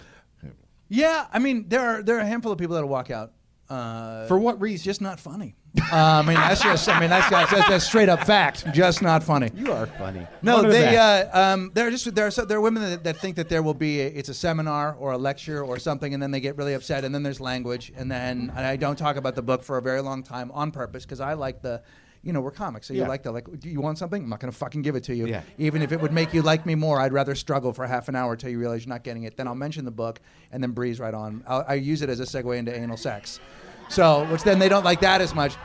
Yeah. I mean, there are a handful of people that'll walk out. For what reason? Just not funny. That's straight up fact. Just not funny. You are funny. No, there are women that think that there will be it's a seminar or a lecture or something, and then they get really upset, and then there's language, and I don't talk about the book for a very long time on purpose because I like we're comics, so you like do you want something? I'm not gonna fucking give it to you. Yeah. Even if it would make you like me more, I'd rather struggle for half an hour till you realize you're not getting it. Then I'll mention the book and then breeze right on. I use it as a segue into anal sex. So, which then they don't like that as much.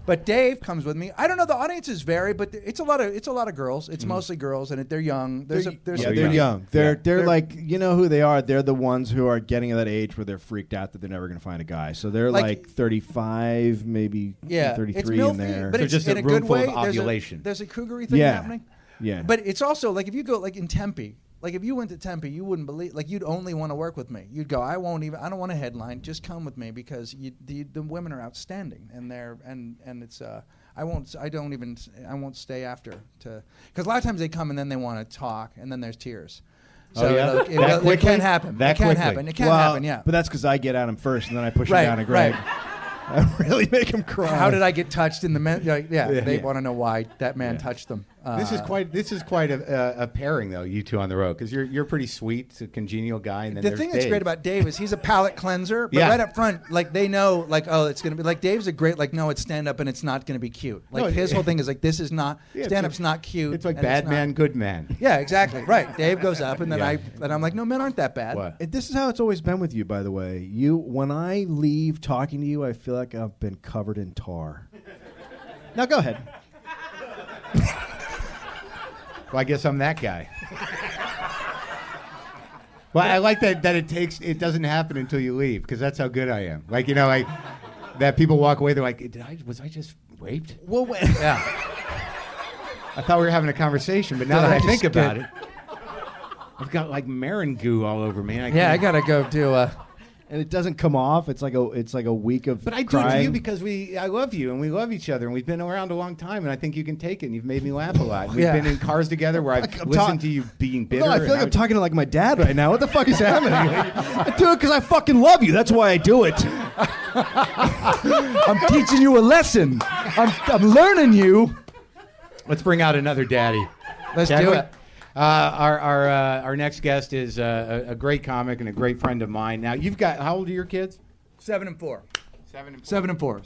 But Dave comes with me. I don't know. The audiences vary, but it's a lot of girls. It's mostly girls, and they're young. They're young. They're like, you know who they are. They're the ones who are getting to that age where they're freaked out that they're never going to find a guy. So they're like 35, maybe 33 in there. But so it's just in a a room good full way. of ovulation. There's a cougary thing happening. Yeah. But it's also like if you go like in Tempe. Like if you went to Tempe, you wouldn't believe. Like you'd only want to work with me. You'd go, I don't want a headline. Just come with me because the women are outstanding, and it's I won't stay after because a lot of times they come and then they want to talk and then there's tears. So it can't happen. It can't happen. Yeah. But that's because I get at him first and then I push him down to Greg. Right. I really make him cry. How did I get touched in the men? They want to know why that man touched them. This is quite a pairing though. You two on the road because you're pretty sweet, a congenial guy. And then the thing that's great about Dave is he's a palate cleanser, but right up front, like they know, like it's gonna be like Dave's a great no, it's stand up and it's not gonna be cute. Like his whole thing is like this is not stand up's not cute. It's like bad man, good man. Yeah, exactly. Right. Dave goes up and then I'm like, no, men aren't that bad. What? This is how it's always been with you, by the way. When I leave talking to you, I feel like I've been covered in tar. Now go ahead. Well, I guess I'm that guy. Well, I like that it doesn't happen until you leave because that's how good I am. Like that people walk away, they're like, was I just raped? Well, yeah. I thought we were having a conversation, but now that I think about it, I've got like Maron goo all over me. I gotta go do and it doesn't come off. It's like a week of But I do it to you because I love you and we love each other and we've been around a long time and I think you can take it and you've made me laugh a lot. We've been in cars together where I've listened to you being bitter. No, I feel like I'm talking to like my dad right now. What the fuck is happening? I do it because I fucking love you. That's why I do it. I'm teaching you a lesson. I'm learning you. Let's bring out another daddy. Let's do it. Our next guest is a great comic and a great friend of mine. Now, you've got, how old are your kids? 7 and 4. 7 and 4.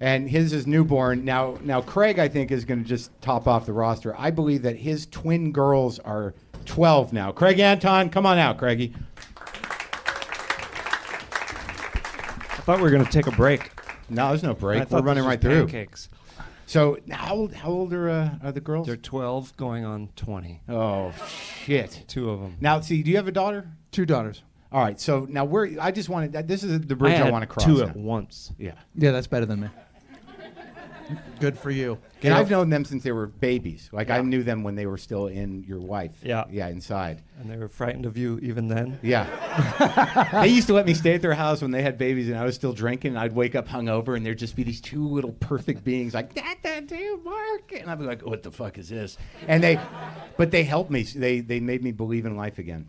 And his is newborn. Now Craig, I think, is going to just top off the roster. I believe that his twin girls are 12 now. Craig Anton, come on out, Craigie. I thought we were going to take a break. No, there's no break. We're running right through. Pancakes. So how old are the girls? They're 12 going on 20. Oh, shit. 2 of them. Now, see, do you have a daughter? 2 daughters. All right, so now I just wanted, this is the bridge I want to cross. 2 at once. Yeah. Yeah, that's better than me. Good for you. And I've known them since they were babies. Like, I knew them when they were still in your wife. Yeah. Yeah, inside. And they were frightened of you even then? Yeah. They used to let me stay at their house when they had babies and I was still drinking. And I'd wake up hungover and there'd just be these 2 little perfect beings like, that dude, Mark. And I'd be like, what the fuck is this? And they helped me. They made me believe in life again.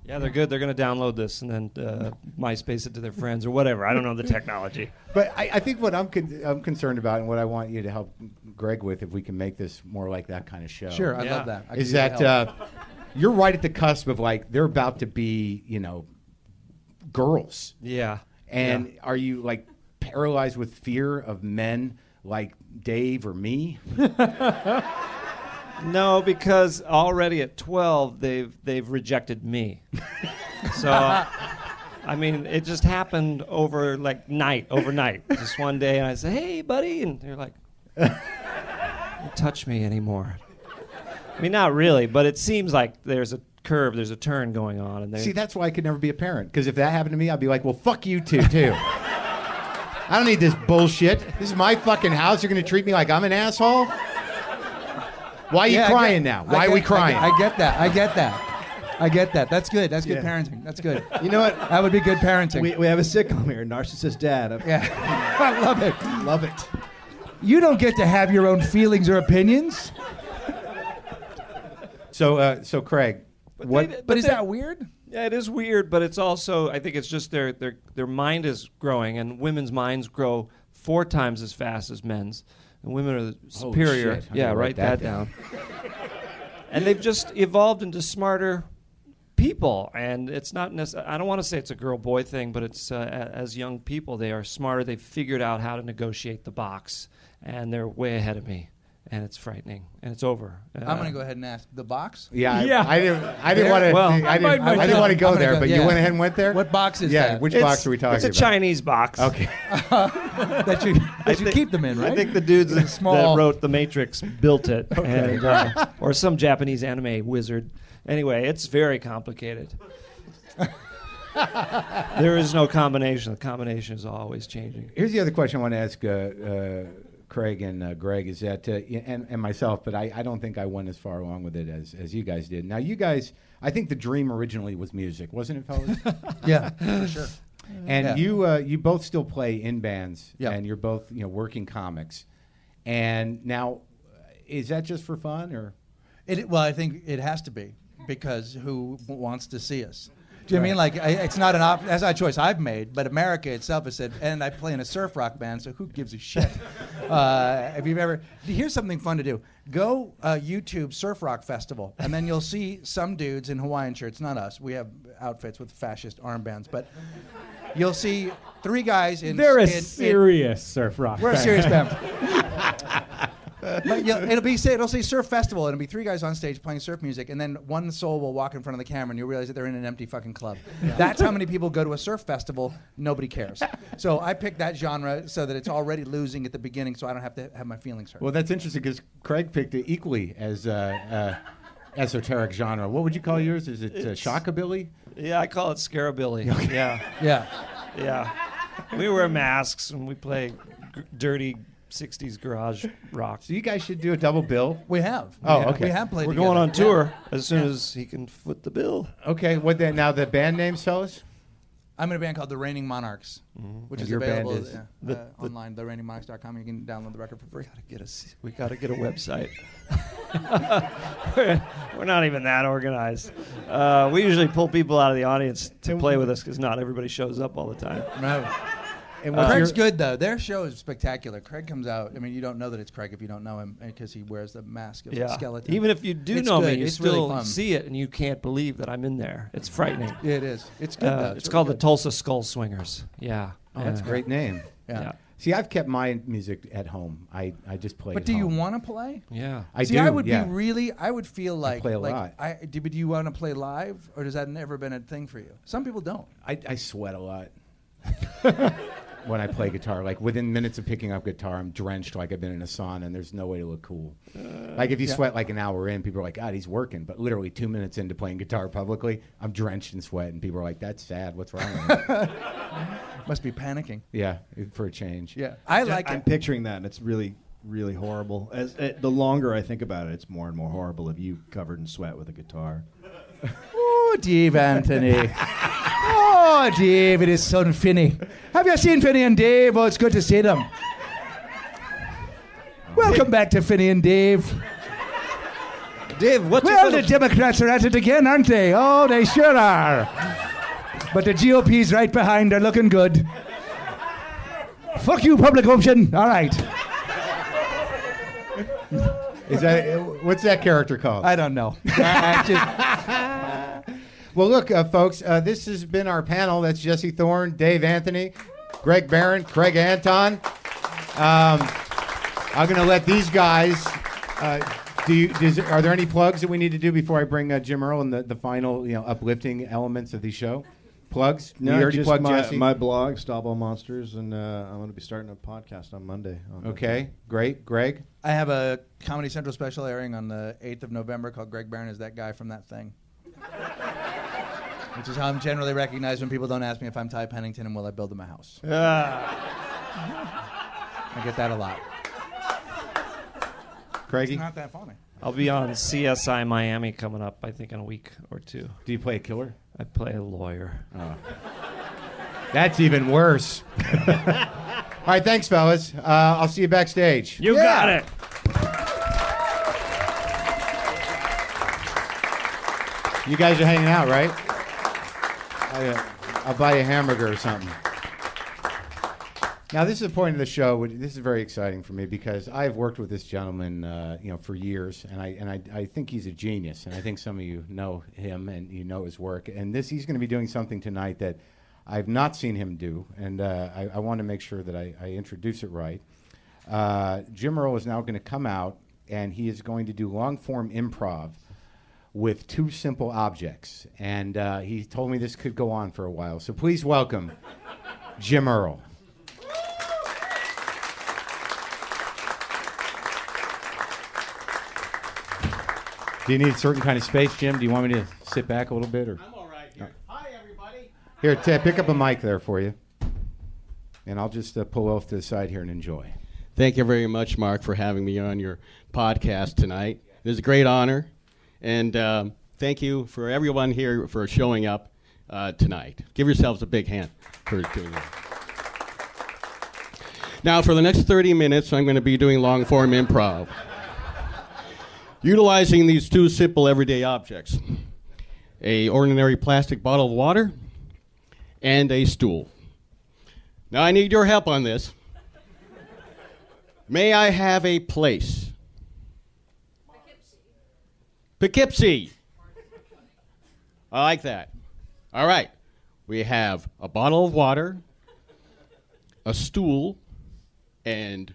Yeah, they're good. They're going to download this and then MySpace it to their friends or whatever. I don't know the technology. But I think what I'm concerned about and what I want you to help Greg with, if we can make this more like that kind of show. Sure, I love that. Is that you're right at the cusp of like they're about to be, girls. Yeah. And are you like paralyzed with fear of men like Dave or me? No, because already at 12 they've rejected me. So I mean, it just happened overnight. Just one day, and I said, "Hey, buddy," and they're like, "Don't touch me anymore." I mean, not really, but it seems like there's a curve, there's a turn going on, and see, that's why I could never be a parent. Because if that happened to me, I'd be like, "Well, fuck you too." I don't need this bullshit. This is my fucking house. You're gonna treat me like I'm an asshole? Why are you crying now? Why are we crying? I get that. That's good. That's good parenting. That's good. You know what? That would be good parenting. We have a sitcom here, Narcissist Dad. Yeah. I love it. Love it. You don't get to have your own feelings or opinions. So Craig, But is that weird? Yeah, it is weird, but it's also, I think it's just their mind is growing, and women's minds grow 4 times as fast as men's. And women are superior. Shit. Yeah, write that down. And they've just evolved into smarter people, and it's not I don't want to say it's a girl-boy thing, but it's as young people, they are smarter. They've figured out how to negotiate the box, and they're way ahead of me. And it's frightening, and it's over. I'm going to go ahead and ask the box. Yeah, Yeah. I didn't want to. Well, I didn't want to go there, but you went ahead and went there. What box is Yeah, that? which box are we talking It's about? a Chinese box. Okay. that you keep them in, right? I think the dudes that small- wrote The Matrix built it, and, or some Japanese anime wizard. Anyway, it's very complicated. There is no combination. The combination is always changing. Here's the other question I want to ask Craig and Greg is that, and myself, but I don't think I went as far along with it as you guys did. Now, you guys, I think the dream originally was music, wasn't it, fellas? Yeah, for sure. And Yeah. you both still play in bands, Yeah. and you're both working comics. And now, is that just for fun, or? Well, I think it has to be, because who wants to see us? Do you know what I mean? Like, it's not that's not a choice I've made, but America itself has said, and I play in a surf rock band, so who gives a shit? If you've ever, here's something fun to do. Go YouTube Surf Rock Festival, and then you'll see some dudes in Hawaiian shirts, not us. We have outfits with fascist armbands, but you'll see 3 guys in... They're a serious surf rock We're a band. serious band. But it'll say Surf Festival, and it'll be 3 guys on stage playing surf music, and then one soul will walk in front of the camera, and you'll realize that they're in an empty fucking club. Yeah. That's how many people go to a surf festival. Nobody cares. So I picked that genre so that it's already losing at the beginning, so I don't have to have my feelings hurt. Well, that's interesting because Craig picked it equally as esoteric genre. What would you call yours? Is it shockabilly? Yeah, I call it Scarabilly. Yeah. Yeah. We wear masks and we play dirty 60s garage rock. So you guys should do a double bill. We have. Oh, Yeah. okay. We have played We're together. going on tour as soon as he can foot the bill. Okay, now the band names, fellas? I'm in a band called The Reigning Monarchs, which And is your band available is? online, thereigningmonarchs.com. You can download the record for free. We got to get a website. We're not even that organized. We usually pull people out of the audience to play with us because not everybody shows up all the time. No. And Craig's good, though. Their show is spectacular. Craig comes out. I mean, you don't know that it's Craig if you don't know him because he wears the mask of a skeleton. Even if you do It's know good. me, you It's still really fun. see it and you can't believe that I'm in there. It's frightening. Yeah, it is. It's good, though. It's really called good. the Tulsa Skull Swingers. Yeah. Oh, that's a great name. Yeah. See, I've kept my music at home. I just play But at do you home. want to play? Yeah. I See, do, I would yeah. I would feel like play a lot. But do you want to play live, or has that never been a thing for you? Some people don't. I sweat a lot when I play guitar. Like within minutes of picking up guitar, I'm drenched like I've been in a sauna, and there's no way to look cool. Like if you sweat like an hour in, people are like, God, he's working. But literally 2 minutes into playing guitar publicly, I'm drenched in sweat, and people are like, that's sad. What's wrong with him? Must be panicking. Yeah, for a change. Yeah, I like I'm it. picturing that, and it's really, really horrible. The longer I think about it, it's more and more horrible of you covered in sweat with a guitar. Oh, Dave Anthony. Oh, Dave, it is so Finney. Have you seen Finney and Dave? Oh, it's good to see them. Welcome back to Finney and Dave. Dave, what's Well, the Democrats are at it again, aren't they? Oh, they sure are. But the GOP's right behind. They're looking good. Fuck you, public option. All right. Is that what's that character called? I don't know. Well, look, folks, this has been our panel. That's Jesse Thorne, Dave Anthony, Greg Barron, Craig Anton. I'm going to let these guys. Are there any plugs that we need to do before I bring Jim Earl and the final, uplifting elements of the show? Plugs? No, you already just plugged Jesse? my blog, Stop All Monsters, and I'm going to be starting a podcast on Monday. Okay, great. Greg? I have a Comedy Central special airing on the 8th of November called Greg Barron is That Guy from That Thing. Which is how I'm generally recognized when people don't ask me if I'm Ty Pennington and will I build them a house. I get that a lot. Craigie? It's not that funny. I'll be on CSI Miami coming up, I think, in a week or two. Do you play a killer? I play a lawyer. Oh. That's even worse. All right, thanks, fellas. I'll see you backstage. You got it. You guys are hanging out, right? I'll buy you a hamburger or something. Now, this is the point of the show. This is very exciting for me because I've worked with this gentleman, for years, and I think he's a genius, and I think some of you know him and you know his work. And he's going to be doing something tonight that I've not seen him do, and I want to make sure that I introduce it right. Jim Earl is now going to come out, and he is going to do long-form improv with two simple objects, and he told me this could go on for a while. So please welcome Jim Earl. Do you need a certain kind of space, Jim? Do you want me to sit back a little bit? Or? I'm all right here. Hi, everybody. Here, pick up a mic there for you. And I'll just pull off to the side here and enjoy. Thank you very much, Mark, for having me on your podcast tonight. It is a great honor. And thank you for everyone here for showing up tonight. Give yourselves a big hand for doing that. Now, for the next 30 minutes, I'm going to be doing long-form improv, utilizing these two simple everyday objects: a ordinary plastic bottle of water and a stool. Now, I need your help on this. May I have a place? Poughkeepsie. I like that. All right. We have a bottle of water, a stool, and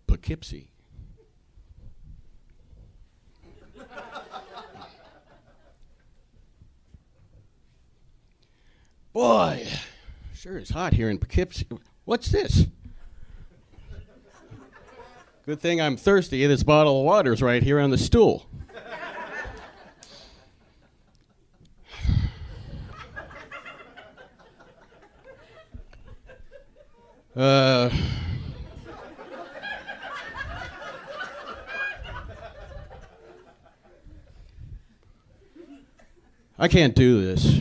Poughkeepsie. Boy, sure is hot here in Poughkeepsie. What's this? Good thing I'm thirsty. This bottle of water's right here on the stool. I can't do this.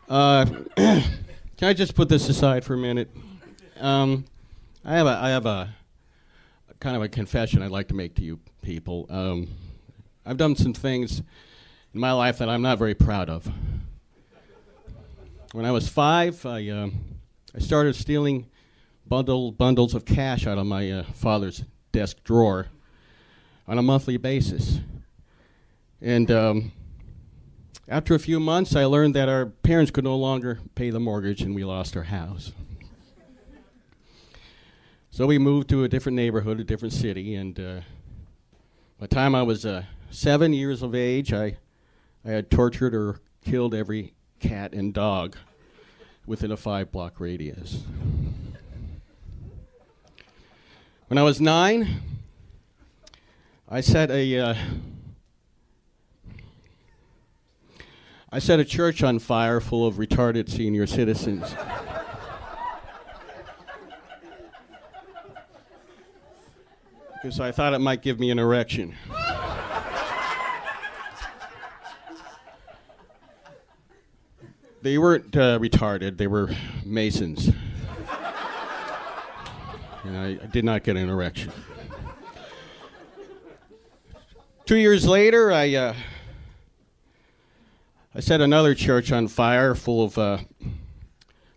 Can I just put this aside for a minute? I have a kind of a confession I'd like to make to you people. I've done some things in my life that I'm not very proud of. When I was 5, I started stealing bundles of cash out of my father's desk drawer on a monthly basis. And after a few months, I learned that our parents could no longer pay the mortgage, and we lost our house. So we moved to a different neighborhood, a different city, and by the time I was 7 years of age, I had tortured or killed every cat and dog within a 5-block radius. When I was 9, I set a church on fire full of retarded senior citizens. Because I thought it might give me an erection. They weren't retarded, they were Masons. And I did not get an erection. 2 years later, I set another church on fire full of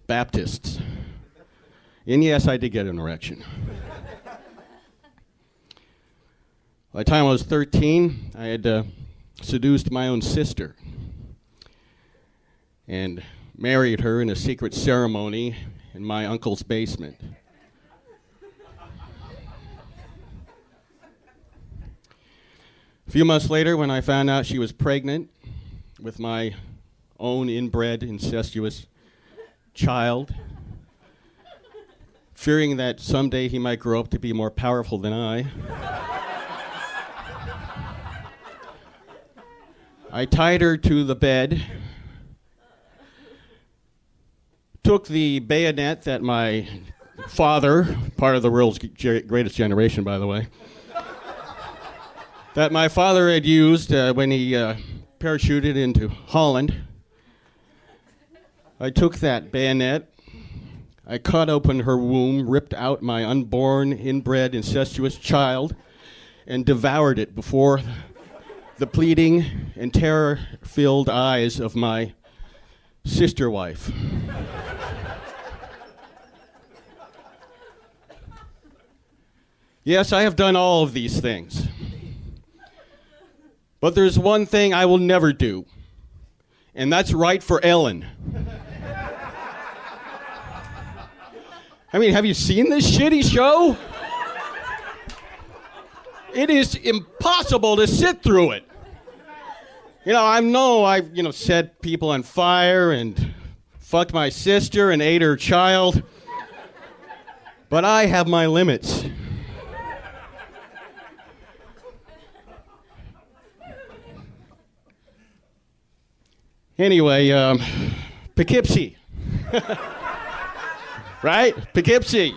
Baptists. And yes, I did get an erection. By the time I was 13, I had seduced my own sister and married her in a secret ceremony in my uncle's basement. A few months later, when I found out she was pregnant with my own inbred, incestuous child, fearing that someday he might grow up to be more powerful than I tied her to the bed, took the bayonet that my father, part of the world's greatest generation, by the way, that my father had used when he parachuted into Holland. I took that bayonet, I cut open her womb, ripped out my unborn, inbred, incestuous child, and devoured it before the pleading and terror-filled eyes of my sister wife. Yes, I have done all of these things. But there's one thing I will never do, and that's write for Ellen. I mean, have you seen this shitty show? It is impossible to sit through it. You know, I've set people on fire and fucked my sister and ate her child, but I have my limits. Anyway, Poughkeepsie. Right? Poughkeepsie.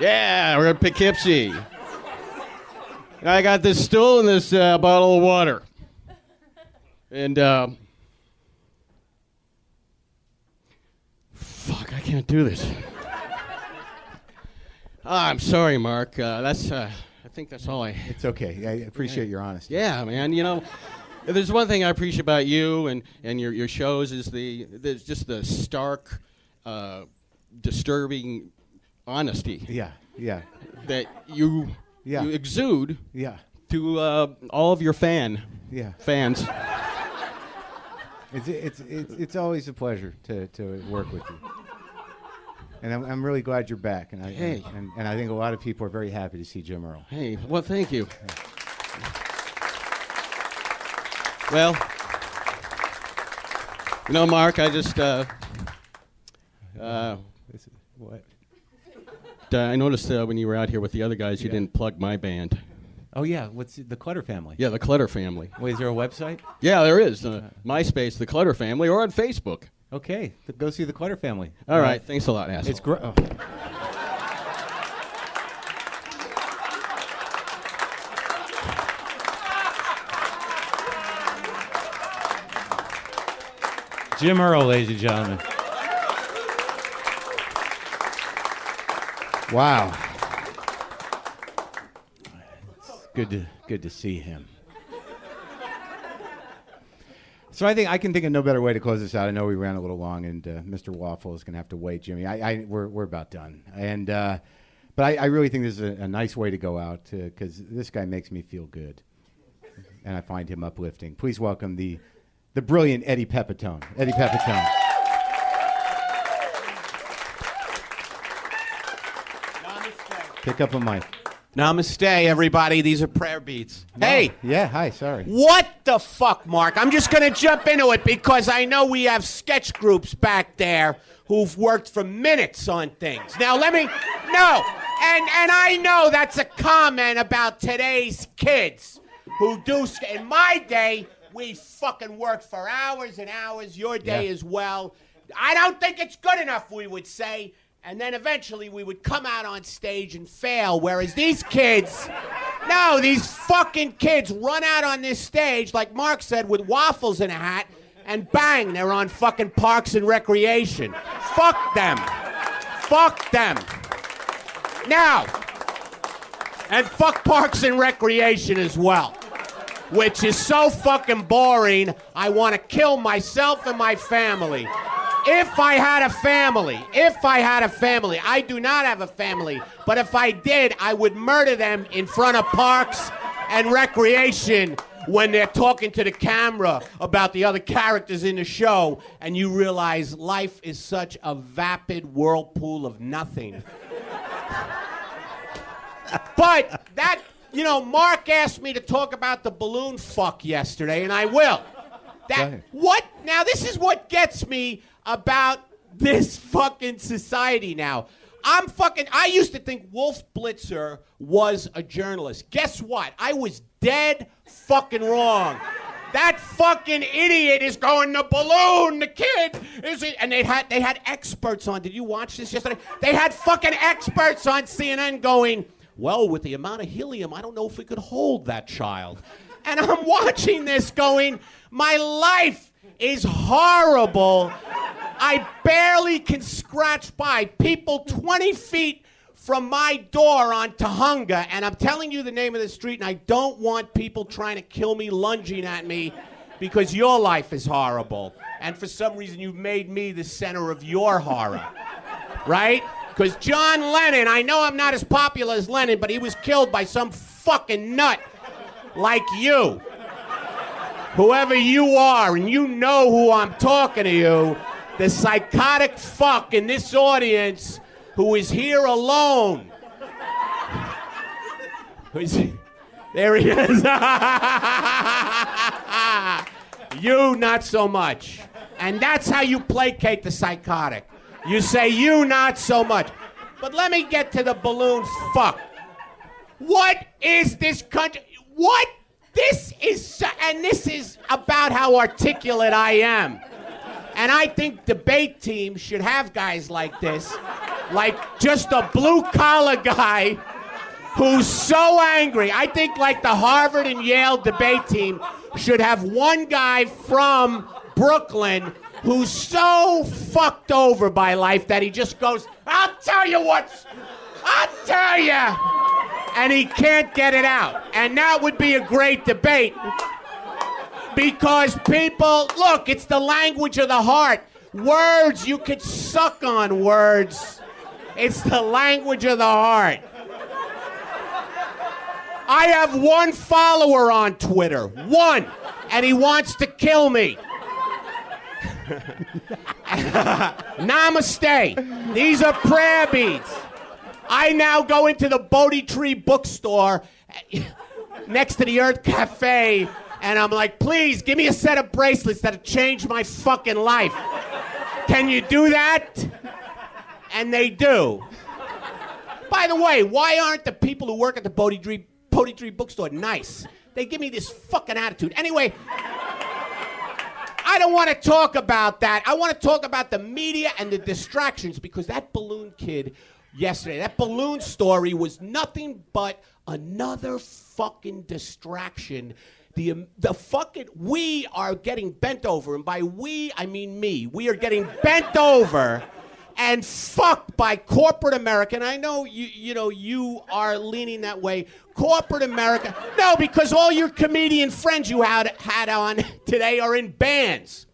Yeah, we're at Poughkeepsie. I got this stool and this bottle of water. And, fuck, I can't do this. I'm sorry, Mark. I think that's all I... It's okay. I appreciate your honesty. Yeah, man, there's one thing I appreciate about you and your shows is there's just the stark, disturbing honesty. Yeah. That you exude. Yeah. To all of your fans. It's always a pleasure to work with you. And I'm really glad you're back. And I think a lot of people are very happy to see Jim Earl. Hey, well, thank you. Well, Mark, I just what? I noticed when you were out here with the other guys, you didn't plug my band. Oh yeah, what's the Clutter Family? Yeah, the Clutter Family. Wait, is there a website? Yeah, there is. MySpace, the Clutter Family, or on Facebook. Okay, go see the Clutter Family. All right, thanks a lot, asshole. It's great. Oh. Jim Earl, ladies and gentlemen. Wow. It's good to see him. So I can think of no better way to close this out. I know we ran a little long, and Mr. Waffle is going to have to wait, Jimmy. We're about done. And but I really think this is a nice way to go out because this guy makes me feel good, and I find him uplifting. Please welcome the brilliant Eddie Pepitone. Eddie Pepitone. Pick up a mic. Namaste, everybody. These are prayer beats. No. Hey! Yeah, hi, sorry. What the fuck, Mark? I'm just going to jump into it because I know we have sketch groups back there who've worked for minutes on things. Now, no. And I know that's a comment about today's kids who do... In my day, we fucking worked for hours and hours. Your day as well. I don't think it's good enough, we would say. And then eventually we would come out on stage and fail, whereas these kids, these fucking kids run out on this stage, like Mark said, with waffles in a hat, and bang, they're on fucking Parks and Recreation. Fuck them. Fuck them. Now, and fuck Parks and Recreation as well, which is so fucking boring, I want to kill myself and my family. If I had a family, I do not have a family, but if I did, I would murder them in front of Parks and recreation when they're talking to the camera about the other characters in the show, and you realize life is such a vapid whirlpool of nothing. But that, Mark asked me to talk about the balloon fuck yesterday, and I will. Now this is what gets me about this fucking society now. I used to think Wolf Blitzer was a journalist. Guess what? I was dead fucking wrong. That fucking idiot is going, the balloon, the kid is it? And they had experts on. Did you watch this yesterday? They had fucking experts on CNN going, well, with the amount of helium, I don't know if we could hold that child. And I'm watching this going, my life is horrible. I barely can scratch by. People 20 feet from my door on Tahunga, and I'm telling you the name of the street, and I don't want people trying to kill me, lunging at me, because your life is horrible. And for some reason, you've made me the center of your horror, right? Because John Lennon, I know I'm not as popular as Lennon, but he was killed by some fucking nut like you. Whoever you are, and you know who I'm talking to you, the psychotic fuck in this audience who is here alone. There he is. You, not so much. And that's how you placate the psychotic. You say, you, not so much. But let me get to the balloon fuck. What is this country? What? This is about how articulate I am. And I think debate teams should have guys like this, like just a blue-collar guy who's so angry. I think like the Harvard and Yale debate team should have one guy from Brooklyn who's so fucked over by life that he just goes, I'll tell you. And he can't get it out. And that would be a great debate. Because people, look, it's the language of the heart. Words, you could suck on words. It's the language of the heart. I have one follower on Twitter. One. And he wants to kill me. Namaste. These are prayer beads. I now go into the Bodhi Tree bookstore next to the Earth Cafe, and I'm like, please, give me a set of bracelets that'll change my fucking life. Can you do that? And they do. By the way, why aren't the people who work at the Bodhi Tree bookstore nice? They give me this fucking attitude. Anyway, I don't want to talk about that. I want to talk about the media and the distractions, because that balloon kid yesterday, that balloon story was nothing but another fucking distraction. The fucking, we are getting bent over, and by we, I mean me. We are getting bent over and fucked by corporate America. And I know you are leaning that way. Corporate America. No, because all your comedian friends you had on today are in bands.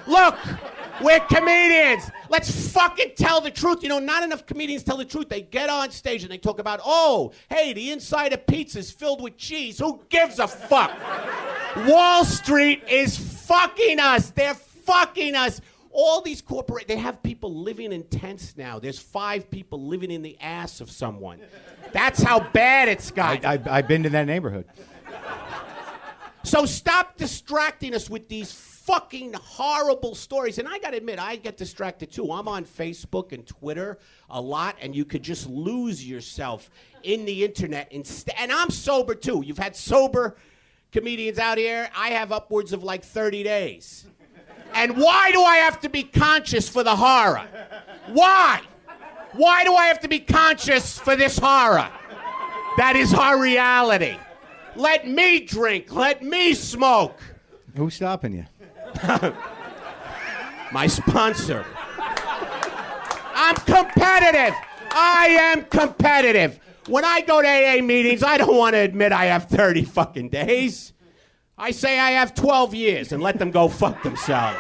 Look, we're comedians. Let's fucking tell the truth. Not enough comedians tell the truth. They get on stage and they talk about, oh, hey, the inside of pizza is filled with cheese. Who gives a fuck? Wall Street is fucking us. They're fucking us. All these they have people living in tents now. There's 5 people living in the ass of someone. That's how bad it's got. I've been to that neighborhood. So stop distracting us with these fucking horrible stories. And I got to admit, I get distracted too. I'm on Facebook and Twitter a lot, and you could just lose yourself in the internet. And I'm sober too. You've had sober comedians out here. I have upwards of like 30 days. And why do I have to be conscious for the horror? Why? Why do I have to be conscious for this horror? That is our reality. Let me drink. Let me smoke. Who's stopping you? My sponsor. I'm competitive. I am competitive. When I go to AA meetings, I don't want to admit I have 30 fucking days. I say I have 12 years and let them go fuck themselves.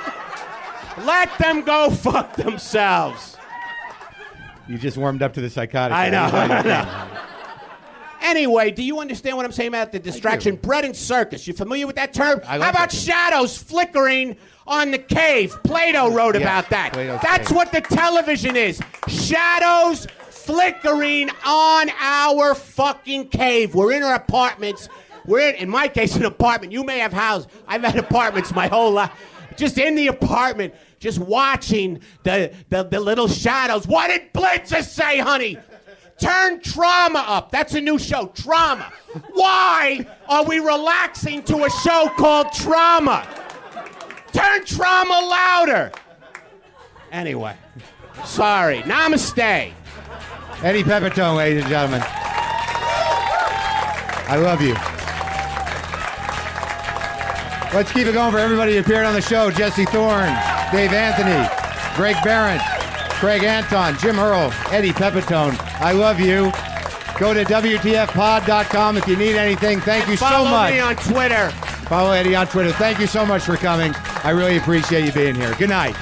Let them go fuck themselves. You just warmed up to the psychotic. I know. Anyway, do you understand what I'm saying about the distraction? Bread and circus. You familiar with that term? I like How about that. shadows flickering on the cave? Plato wrote about that. Plato's That's cave. what the television is. Shadows flickering on our fucking cave. We're in our apartments. We're in my case, an apartment. You may have houses. I've had apartments my whole life. Just in the apartment, just watching the little shadows. What did Blitzer say, honey? Turn trauma up. That's a new show, Trauma. Why are we relaxing to a show called Trauma? Turn trauma louder. Anyway, sorry. Namaste. Eddie Pepitone, ladies and gentlemen. I love you. Let's keep it going for everybody who appeared on the show. Jesse Thorne, Dave Anthony, Greg Barrett, Craig Anton, Jim Hurl, Eddie Pepitone. I love you. Go to WTFpod.com if you need anything. Thank you so much. Follow me on Twitter. Follow Eddie on Twitter. Thank you so much for coming. I really appreciate you being here. Good night.